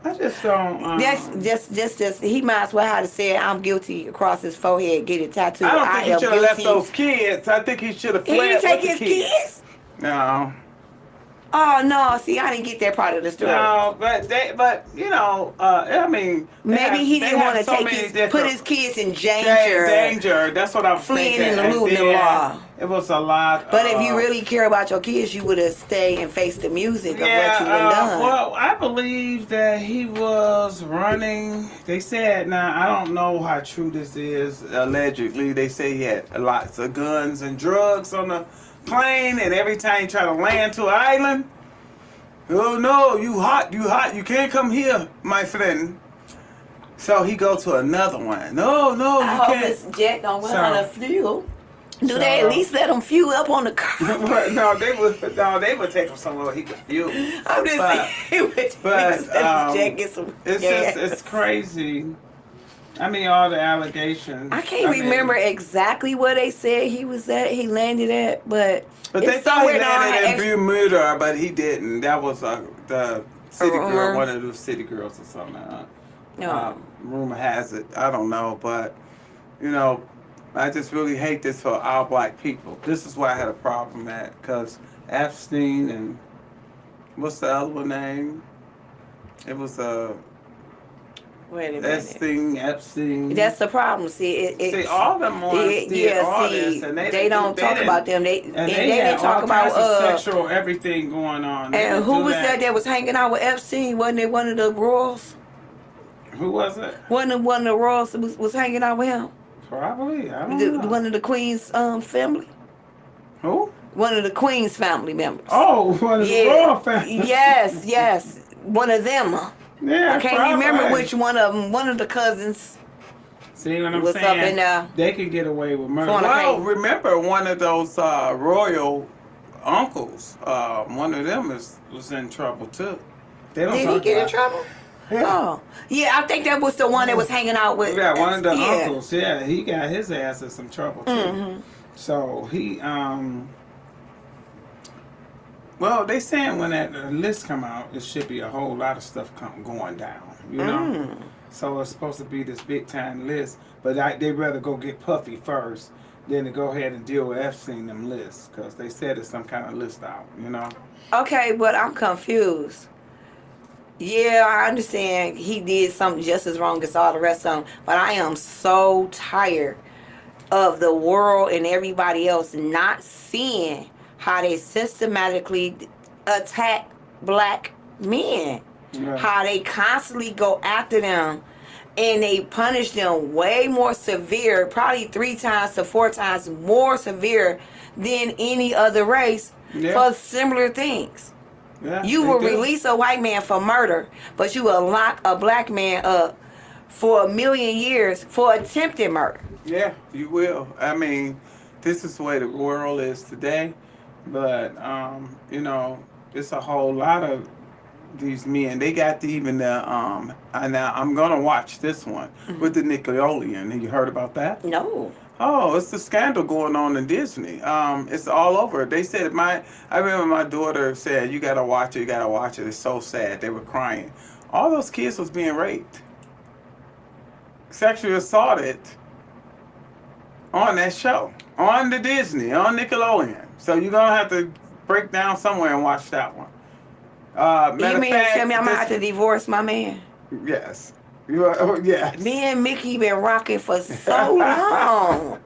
Speaker 2: I just don't.
Speaker 1: That's just he might as well have said I'm guilty across his forehead, get it tattooed.
Speaker 2: I don't think he
Speaker 1: am
Speaker 2: should have left
Speaker 1: guilty.
Speaker 2: those kids. I think he should have
Speaker 1: He
Speaker 2: fled
Speaker 1: didn't take
Speaker 2: with the
Speaker 1: his kids.
Speaker 2: No.
Speaker 1: Oh no! See, I didn't get that part of the story.
Speaker 2: No, but I mean,
Speaker 1: Maybe he didn't want to put his kids in danger.
Speaker 2: Danger. That's what I'm
Speaker 1: Fleeing
Speaker 2: thinking.
Speaker 1: and eluding the law.
Speaker 2: It was a lot.
Speaker 1: But if you really care about your kids, you would have stayed and faced the music of what you had done.
Speaker 2: Well, I believe that he was running. They said, now I don't know how true this is. Allegedly, they say he had lots of guns and drugs on the plane, and every time he tried to land to an island, oh no, you hot, you can't come here, my friend. So he go to another one. No, you
Speaker 1: I hope
Speaker 2: can't.
Speaker 1: his jet don't run out of fuel. Do they at
Speaker 2: So-
Speaker 1: least let him fuel up on the car?
Speaker 2: no, they would take him somewhere he could fuel.
Speaker 1: I'm just
Speaker 2: But-
Speaker 1: saying, let his jet get some gas.
Speaker 2: It's crazy. I mean, all the allegations.
Speaker 1: I can't remember exactly where they said he was at. He landed at, but
Speaker 2: But
Speaker 1: it's
Speaker 2: they thought he
Speaker 1: somewhere down
Speaker 2: landed in
Speaker 1: there.
Speaker 2: Bermuda, but he didn't. That was the city
Speaker 1: rumor?
Speaker 2: girl, one of those city girls or something.
Speaker 1: No.
Speaker 2: Rumor has it. I don't know, but I just really hate this for our black people. This is why I had a problem at, because Epstein and what's the other one name? It was
Speaker 1: Wait a minute.
Speaker 2: Epstein.
Speaker 1: That's the problem. See,
Speaker 2: all them ones did all this, and
Speaker 1: they don't talk about them. They
Speaker 2: had
Speaker 1: talk
Speaker 2: all
Speaker 1: about
Speaker 2: kinds of sexual everything going on. They
Speaker 1: and
Speaker 2: didn't
Speaker 1: who
Speaker 2: do
Speaker 1: was that was hanging out with Epstein? Wasn't it one of the royals?
Speaker 2: Who was it?
Speaker 1: One of the royals was hanging out with him.
Speaker 2: Probably. I don't know.
Speaker 1: One of the Queen's family.
Speaker 2: Who?
Speaker 1: One of the Queen's family members.
Speaker 2: Oh, one of the royal family.
Speaker 1: Yes. One of them.
Speaker 2: Yeah,
Speaker 1: I can't remember which one of them. One of the cousins.
Speaker 2: See what I'm
Speaker 1: What's
Speaker 2: saying?
Speaker 1: up in there?
Speaker 2: They can get away with murder.
Speaker 1: Fornicating.
Speaker 2: Well, remember one of those royal uncles, one of them was in trouble too. They don't
Speaker 1: Did
Speaker 2: talk
Speaker 1: he get in
Speaker 2: about it.
Speaker 1: trouble?
Speaker 2: Yeah.
Speaker 1: Oh, yeah. I think that was the one that was hanging out with.
Speaker 2: Yeah, one of the
Speaker 1: yeah.
Speaker 2: uncles. Yeah, he got his ass in some trouble too.
Speaker 1: Mm-hmm.
Speaker 2: So he well, they saying when that list come out, it should be a whole lot of stuff going down. You know. So it's supposed to be this big time list, but they rather go get Puffy first than to go ahead and deal with Epstein them lists, because they said it's some kind of list out, you know.
Speaker 1: Okay, but I'm confused. Yeah, I understand he did something just as wrong as all the rest of them, but I am so tired of the world and everybody else not seeing how they systematically attack black men.
Speaker 2: Yeah.
Speaker 1: How they constantly go after them and they punish them way more severe, probably 3 times to 4 times more severe than any other race for similar things.
Speaker 2: Yeah,
Speaker 1: you will release a white man for murder, but you will lock a black man up for 1,000,000 years for attempted murder.
Speaker 2: Yeah, you will. I mean, this is the way the world is today. But, you know, it's a whole lot of these men. They got even the, now I'm going to watch this one with the Nickelodeon. Have you heard about that?
Speaker 1: No.
Speaker 2: Oh, it's the scandal going on in Disney. It's all over. They said I remember my daughter said, you got to watch it, you got to watch it. It's so sad. They were crying. All those kids was being raped, sexually assaulted on that show, on the Disney, on Nickelodeon. So you're going to have to break down somewhere and watch that one.
Speaker 1: You mean to tell me I'm going to have to divorce my man?
Speaker 2: Yes. You are, oh, yes.
Speaker 1: Me and Mickey been rocking for so long.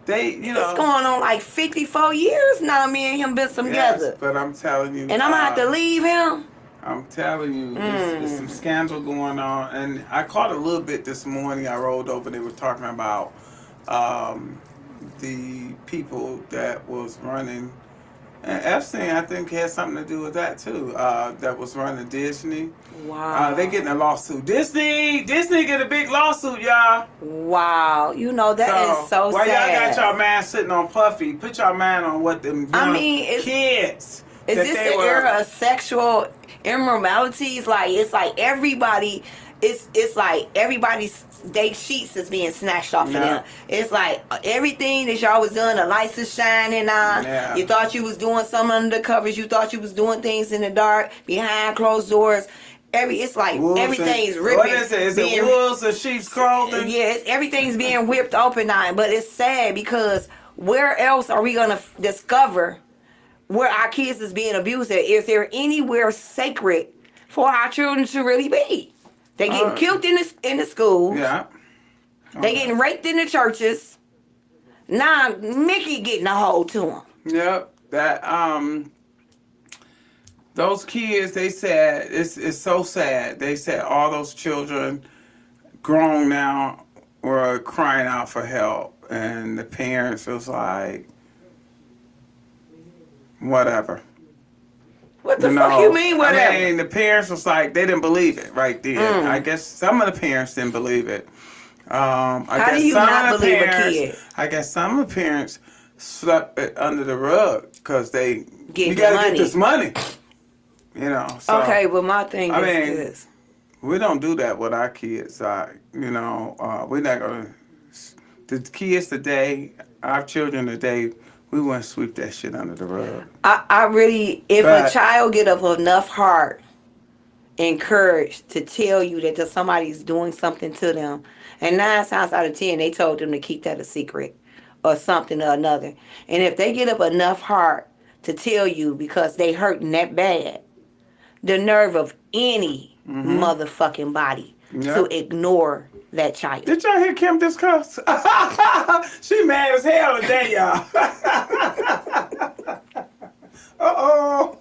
Speaker 2: They, you know.
Speaker 1: It's going on like 54 years now, me and him been together.
Speaker 2: Yes, but I'm telling you.
Speaker 1: And I'm going to have to leave him?
Speaker 2: I'm telling you, there's some scandal going on. And I caught a little bit this morning. I rolled over. They were talking about the people that was running. And Epstein, I think, had something to do with that, too. That was running Disney.
Speaker 1: Wow.
Speaker 2: They getting a lawsuit. Disney get a big lawsuit, y'all.
Speaker 1: Wow. You know, that is so
Speaker 2: why
Speaker 1: sad.
Speaker 2: Y'all got y'all mind sitting on Puffy? Put y'all mind on what them kids.
Speaker 1: Is this the era of sexual immoralities? Like, it's like everybody, it's like everybody's they sheets is being snatched off of them. It's like everything that y'all was doing, the lights is shining on.
Speaker 2: Yeah.
Speaker 1: You thought you was doing something under the covers. You thought you was doing things in the dark, behind closed doors. It's like
Speaker 2: wolves
Speaker 1: everything's
Speaker 2: and,
Speaker 1: ripping.
Speaker 2: What is it? Is it wolves and sheep's clothing?
Speaker 1: Yeah, everything's being whipped open now. But it's sad because where else are we gonna discover where our kids is being abused at? Is there anywhere sacred for our children to really be? They getting killed in the schools.
Speaker 2: Yeah.
Speaker 1: They getting raped in the churches. Now Mickey getting a hold to them.
Speaker 2: Yep. That those kids, they said it's so sad. They said all those children, grown now, were crying out for help, and the parents was like, whatever.
Speaker 1: What the fuck you mean, whatever?
Speaker 2: I mean, the parents was like, they didn't believe it right then. I guess some of the parents didn't believe it.
Speaker 1: How do you not believe a kid?
Speaker 2: I guess some of the parents swept it under the rug because we
Speaker 1: Get
Speaker 2: got to
Speaker 1: money.
Speaker 2: get this money. You know. So,
Speaker 1: Okay, but my thing is this.
Speaker 2: We don't do that with our kids. You know, we're not going to. The kids today, our children today, we wouldn't sweep that shit under the rug.
Speaker 1: I really, if a child get up enough heart and courage to tell you that somebody's doing something to them, and 9 times out of 10, they told them to keep that a secret or something or another. And if they get up enough heart to tell you because they hurting that bad, the nerve of any motherfucking body to ignore that child.
Speaker 2: Did y'all hear Kim discuss? She mad as hell today, y'all. Uh-oh.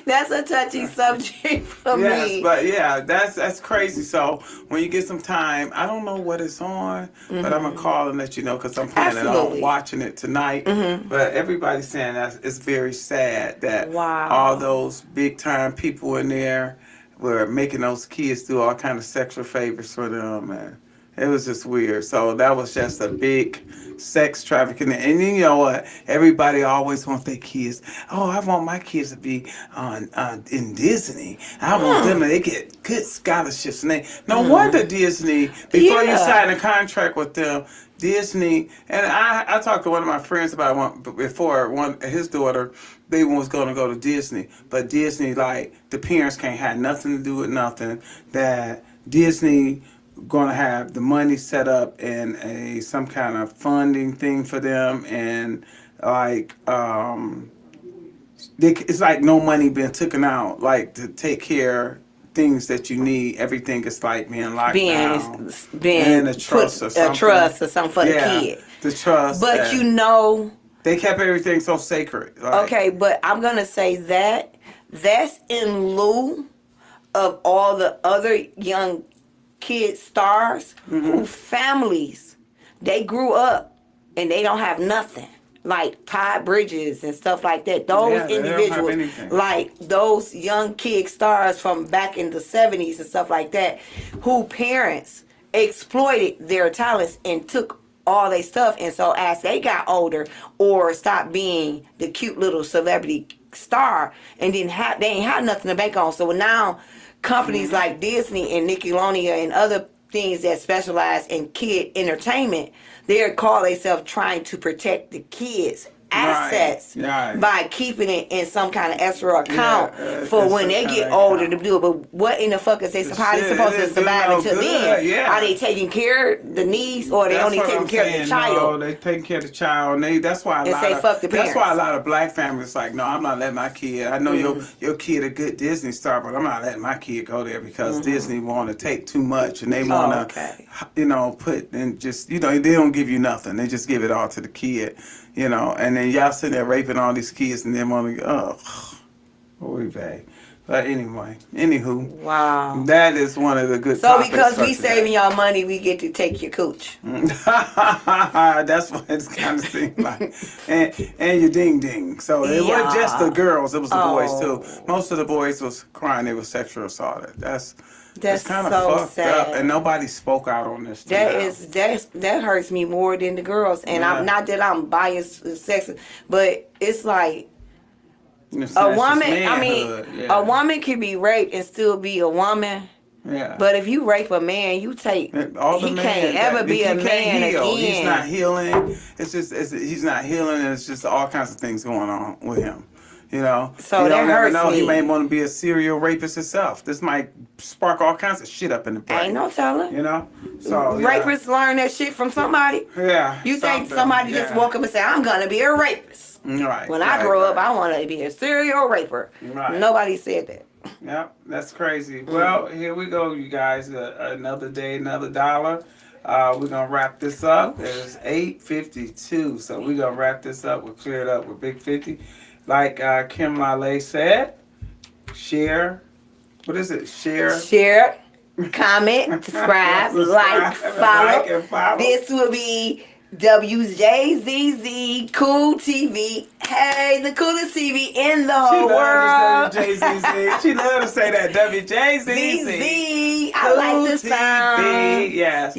Speaker 1: That's a touchy subject for me.
Speaker 2: Yes, but yeah, that's crazy. So when you get some time, I don't know what it's on, but I'm going to call and let you know because I'm planning on watching it tonight. But everybody's saying that it's very sad that all those big time people in there were making those kids do all kind of sexual favors for them, and It was just weird. So that was just a big sex trafficking. And you know what? Everybody always wants their kids. Oh, I want my kids to be in Disney. I want them to they get good scholarships. And no wonder Disney, before you sign a contract with them, Disney, and I talked to one of my friends about one before, his daughter, they was going to go to Disney, but Disney, like, the parents can't have nothing to do with nothing, that Disney going to have the money set up and some kind of funding thing for them, and like it's like no money been taken out, like, to take care things that you need. Everything is like being locked down,
Speaker 1: being
Speaker 2: a trust or something.
Speaker 1: A trust or something for the kid.
Speaker 2: The trust.
Speaker 1: But you know,
Speaker 2: they kept everything so sacred. Like,
Speaker 1: okay, but I'm gonna say that's in lieu of all the other young kid stars who families, they grew up and they don't have nothing. Like Todd Bridges and stuff like that. Those individuals, like those young kid stars from back in the 70s and stuff like that, who parents exploited their talents and took all their stuff. And so as they got older or stopped being the cute little celebrity star and they ain't had nothing to bank on. So now companies like Disney and Nickelodeon and other things that specialize in kid entertainment, they call themselves trying to protect the kids' assets by keeping it in some kind of escrow account for when they get older to do it. But what in the fuck is they supposed to survive until then? Are they taking care of the needs, or are they only taking care of the child?
Speaker 2: No, they taking care of the child. And that's why a lot of black families like, no, I'm not letting my kid. I know your kid a good Disney star, but I'm not letting my kid go there because Disney want to take too much and they want to, put and just, they don't give you nothing. They just give it all to the kid. And then y'all sitting there raping all these kids and then want to But anyway, anywho.
Speaker 1: Wow.
Speaker 2: That is one of the good
Speaker 1: So because we saving y'all money, we get to take your cooch.
Speaker 2: That's what it's kind of seemed like. And your ding ding. So it wasn't just the girls, it was the boys too. Most of the boys was crying they were sexual assaulted. That's kind of so fucked sad. Up, and nobody spoke out on this. That
Speaker 1: hurts me more than the girls, and I'm not that I'm biased, sexist, but it's like a woman. A woman can be raped and still be a woman. Yeah. But if you rape a man, you take he can't ever be a man again.
Speaker 2: He's not healing. It's just he's not healing, and it's just all kinds of things going on with him.
Speaker 1: So that hurts me.
Speaker 2: He may want to be a serial rapist himself. This might spark all kinds of shit up in the brain.
Speaker 1: Ain't no telling.
Speaker 2: So
Speaker 1: rapists learn that shit from somebody.
Speaker 2: Yeah.
Speaker 1: You think somebody just woke up and said, "I'm gonna be a rapist"?
Speaker 2: Right.
Speaker 1: When I grow up, I want to be a serial raper. Right. Nobody said that.
Speaker 2: Yep, that's crazy. Well, here we go, you guys. Another day, another dollar. We're gonna wrap this up. It's 8:52, so we're gonna wrap this up. We'll clear it up with Big 50. Like Kim Lale said, share. What is it? Share,
Speaker 1: comment, subscribe, like, follow. This will be Wjzz Cool TV. Hey, the coolest TV in the whole world.
Speaker 2: WJZZ. She loves to say that. WJZZ.
Speaker 1: I like the sound.
Speaker 2: Yes.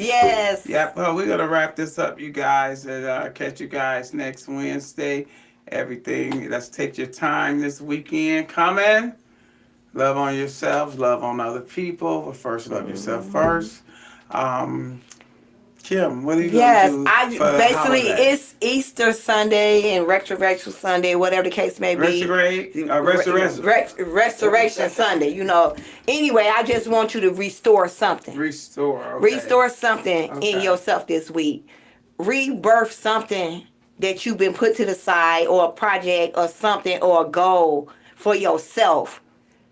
Speaker 2: Yep. Well, we're gonna wrap this up, you guys, and catch you guys next Wednesday. Everything. Let's take your time this weekend. Coming. Love on yourselves. Love on other people. But first, love yourself first. Kim, what are you going to do?
Speaker 1: Basically, it's Easter Sunday and Resurrection Sunday, whatever the case may be. Restoration Sunday, Anyway, I just want you to restore something. Restore something in yourself this week. Rebirth something that you've been put to the side, or a project or something, or a goal for yourself.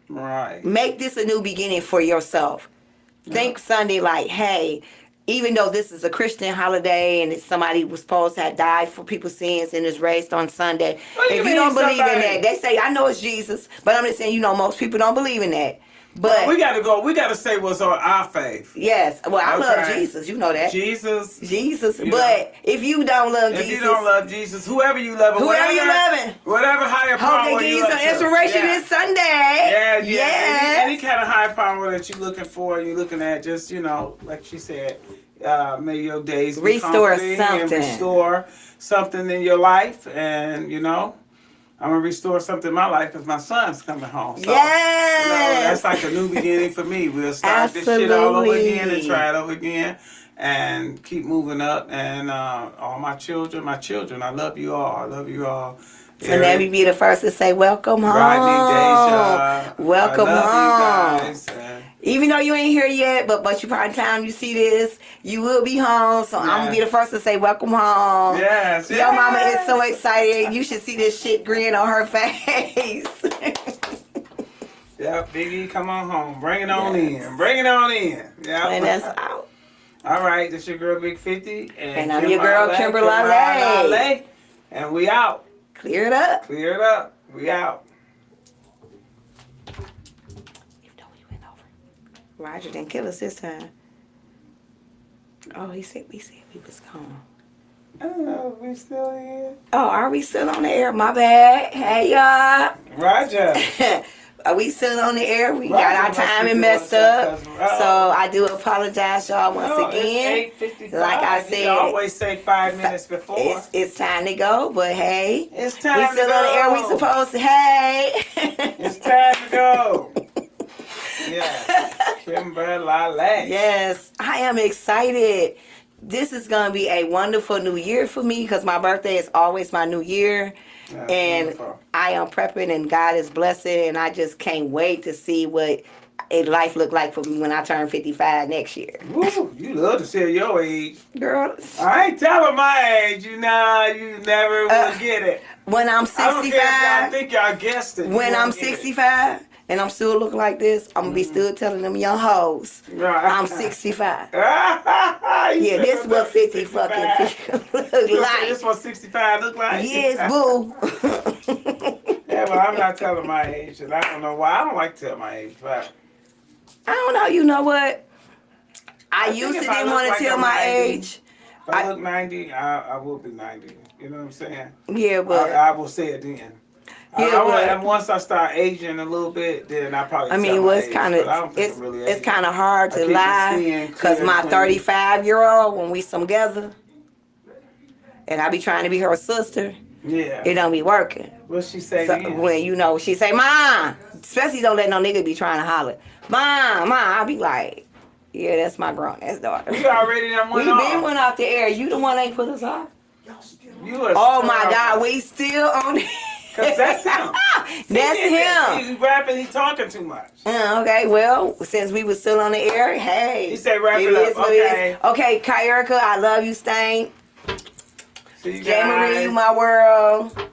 Speaker 2: Right.
Speaker 1: Make this a new beginning for yourself. Think Sunday like, hey, even though this is a Christian holiday and somebody was supposed to have died for people's sins and is raised on Sunday, if you don't believe in that, they say, I know it's Jesus, but I'm just saying, most people don't believe in that. But
Speaker 2: we gotta say what's on our faith.
Speaker 1: Yes. Well, I love Jesus. You know that.
Speaker 2: Jesus.
Speaker 1: But if you don't love Jesus.
Speaker 2: If you don't love Jesus, whoever you love,
Speaker 1: whoever you loving.
Speaker 2: Whatever higher power.
Speaker 1: Hope they give you some inspiration this Sunday.
Speaker 2: Yeah. Any kind of high power that you're looking for, you're looking at, just, like she said, May your days be
Speaker 1: Restore
Speaker 2: comforting and
Speaker 1: something.
Speaker 2: restore something in your life. And, you know, I'm going to restore something in my life because my son's coming home. So,
Speaker 1: Yes.
Speaker 2: you know, that's like a new beginning for me. We'll start this shit all over again and
Speaker 1: Absolutely.
Speaker 2: try it over again and keep moving up. And all my children, I love you all. I love you all.
Speaker 1: So let me be the first to say, welcome home.
Speaker 2: Rodney, Deja,
Speaker 1: Welcome
Speaker 2: I love
Speaker 1: home.
Speaker 2: you guys. And
Speaker 1: Even though you ain't here yet, but you probably time you see this, you will be home. So I'm gonna be the first to say welcome home.
Speaker 2: yes,
Speaker 1: Your mama is so excited. You should see this shit grin on her face.
Speaker 2: Yep, Biggie, come on home. Bring it on in. Bring it on in. Yep.
Speaker 1: And that's out.
Speaker 2: All right, this your girl Big 50.
Speaker 1: And I'm your girl, Kimber Lale.
Speaker 2: And we out.
Speaker 1: Clear it up.
Speaker 2: Clear it up. We out.
Speaker 1: Even though we went over. Roger didn't kill us this time. Oh, we said we was gone.
Speaker 2: I don't know, we still here.
Speaker 1: Oh, are we still on the air? My bad. Hey, y'all.
Speaker 2: Roger.
Speaker 1: Are we still on the air? We
Speaker 2: Roger
Speaker 1: got our
Speaker 2: must be
Speaker 1: timing
Speaker 2: doing
Speaker 1: messed up.
Speaker 2: something,
Speaker 1: So I do apologize, y'all, once again.
Speaker 2: It's 8:55.
Speaker 1: Like I said,
Speaker 2: you always say 5 minutes before.
Speaker 1: It's time to go, but hey,
Speaker 2: It's time
Speaker 1: we
Speaker 2: to
Speaker 1: still
Speaker 2: go.
Speaker 1: on the air. We supposed to, hey.
Speaker 2: It's time to go. Yes, Kimber Lale.
Speaker 1: Yes, I am excited. This is going to be a wonderful new year for me because my birthday is always my new year.
Speaker 2: Yeah,
Speaker 1: And
Speaker 2: wonderful.
Speaker 1: I am prepping and God is blessing and I just can't wait to see what life look like for me when I turn 55 next year.
Speaker 2: Woo, you love to say your age.
Speaker 1: Girl,
Speaker 2: I ain't telling my age. You know, you never will get it.
Speaker 1: when I'm
Speaker 2: I don't care if y'all
Speaker 1: 65,
Speaker 2: think y'all guessed it.
Speaker 1: when I'm 65 and I'm still looking like this, I'm going to be still telling them young hoes,
Speaker 2: Right.
Speaker 1: I'm 65.
Speaker 2: Yeah,
Speaker 1: This is what 50 fucking look
Speaker 2: This
Speaker 1: like.
Speaker 2: what 65 look like?
Speaker 1: Yes, boo.
Speaker 2: Yeah, but I'm not telling my age, and I don't know why. I don't like to tell my age, but
Speaker 1: I don't know. You know what? I
Speaker 2: think
Speaker 1: used to
Speaker 2: if I
Speaker 1: didn't
Speaker 2: look
Speaker 1: want to
Speaker 2: like
Speaker 1: tell
Speaker 2: I'm
Speaker 1: my
Speaker 2: 90,
Speaker 1: age.
Speaker 2: if I look 90, I will be 90. You know what I'm saying?
Speaker 1: Yeah, but
Speaker 2: I will say it then.
Speaker 1: Yeah, but-
Speaker 2: and once I start aging a little bit, then I probably.
Speaker 1: I mean,
Speaker 2: tell
Speaker 1: well,
Speaker 2: my
Speaker 1: it's
Speaker 2: age,
Speaker 1: kind
Speaker 2: but I
Speaker 1: of
Speaker 2: don't think
Speaker 1: it's
Speaker 2: I'm really
Speaker 1: it's
Speaker 2: aging.
Speaker 1: kind of hard
Speaker 2: I
Speaker 1: to
Speaker 2: keep the
Speaker 1: lie
Speaker 2: skin
Speaker 1: because
Speaker 2: clear
Speaker 1: my
Speaker 2: and clean.
Speaker 1: 35-year-old when we together, and I be trying to be her sister,
Speaker 2: Yeah.
Speaker 1: it don't be working.
Speaker 2: What she say
Speaker 1: So
Speaker 2: then?
Speaker 1: when you know she say, "Mom," especially don't let no nigga be trying to holler, "Mom, I be like, yeah, that's my grown ass daughter.
Speaker 2: You already done
Speaker 1: We
Speaker 2: went
Speaker 1: been
Speaker 2: off.
Speaker 1: went off the air. You the one ain't put us off.
Speaker 2: You a
Speaker 1: Oh my
Speaker 2: star.
Speaker 1: God, we still on it.
Speaker 2: Cause that's him.
Speaker 1: That's him.
Speaker 2: He's rapping. He's talking too much.
Speaker 1: Okay, well, since we was still on the air, hey.
Speaker 2: He said wrap it
Speaker 1: is
Speaker 2: up.
Speaker 1: what it is.
Speaker 2: Okay.
Speaker 1: Okay, Kyerica, I love you, Stain.
Speaker 2: See you
Speaker 1: J. Marie,
Speaker 2: guys.
Speaker 1: you my world.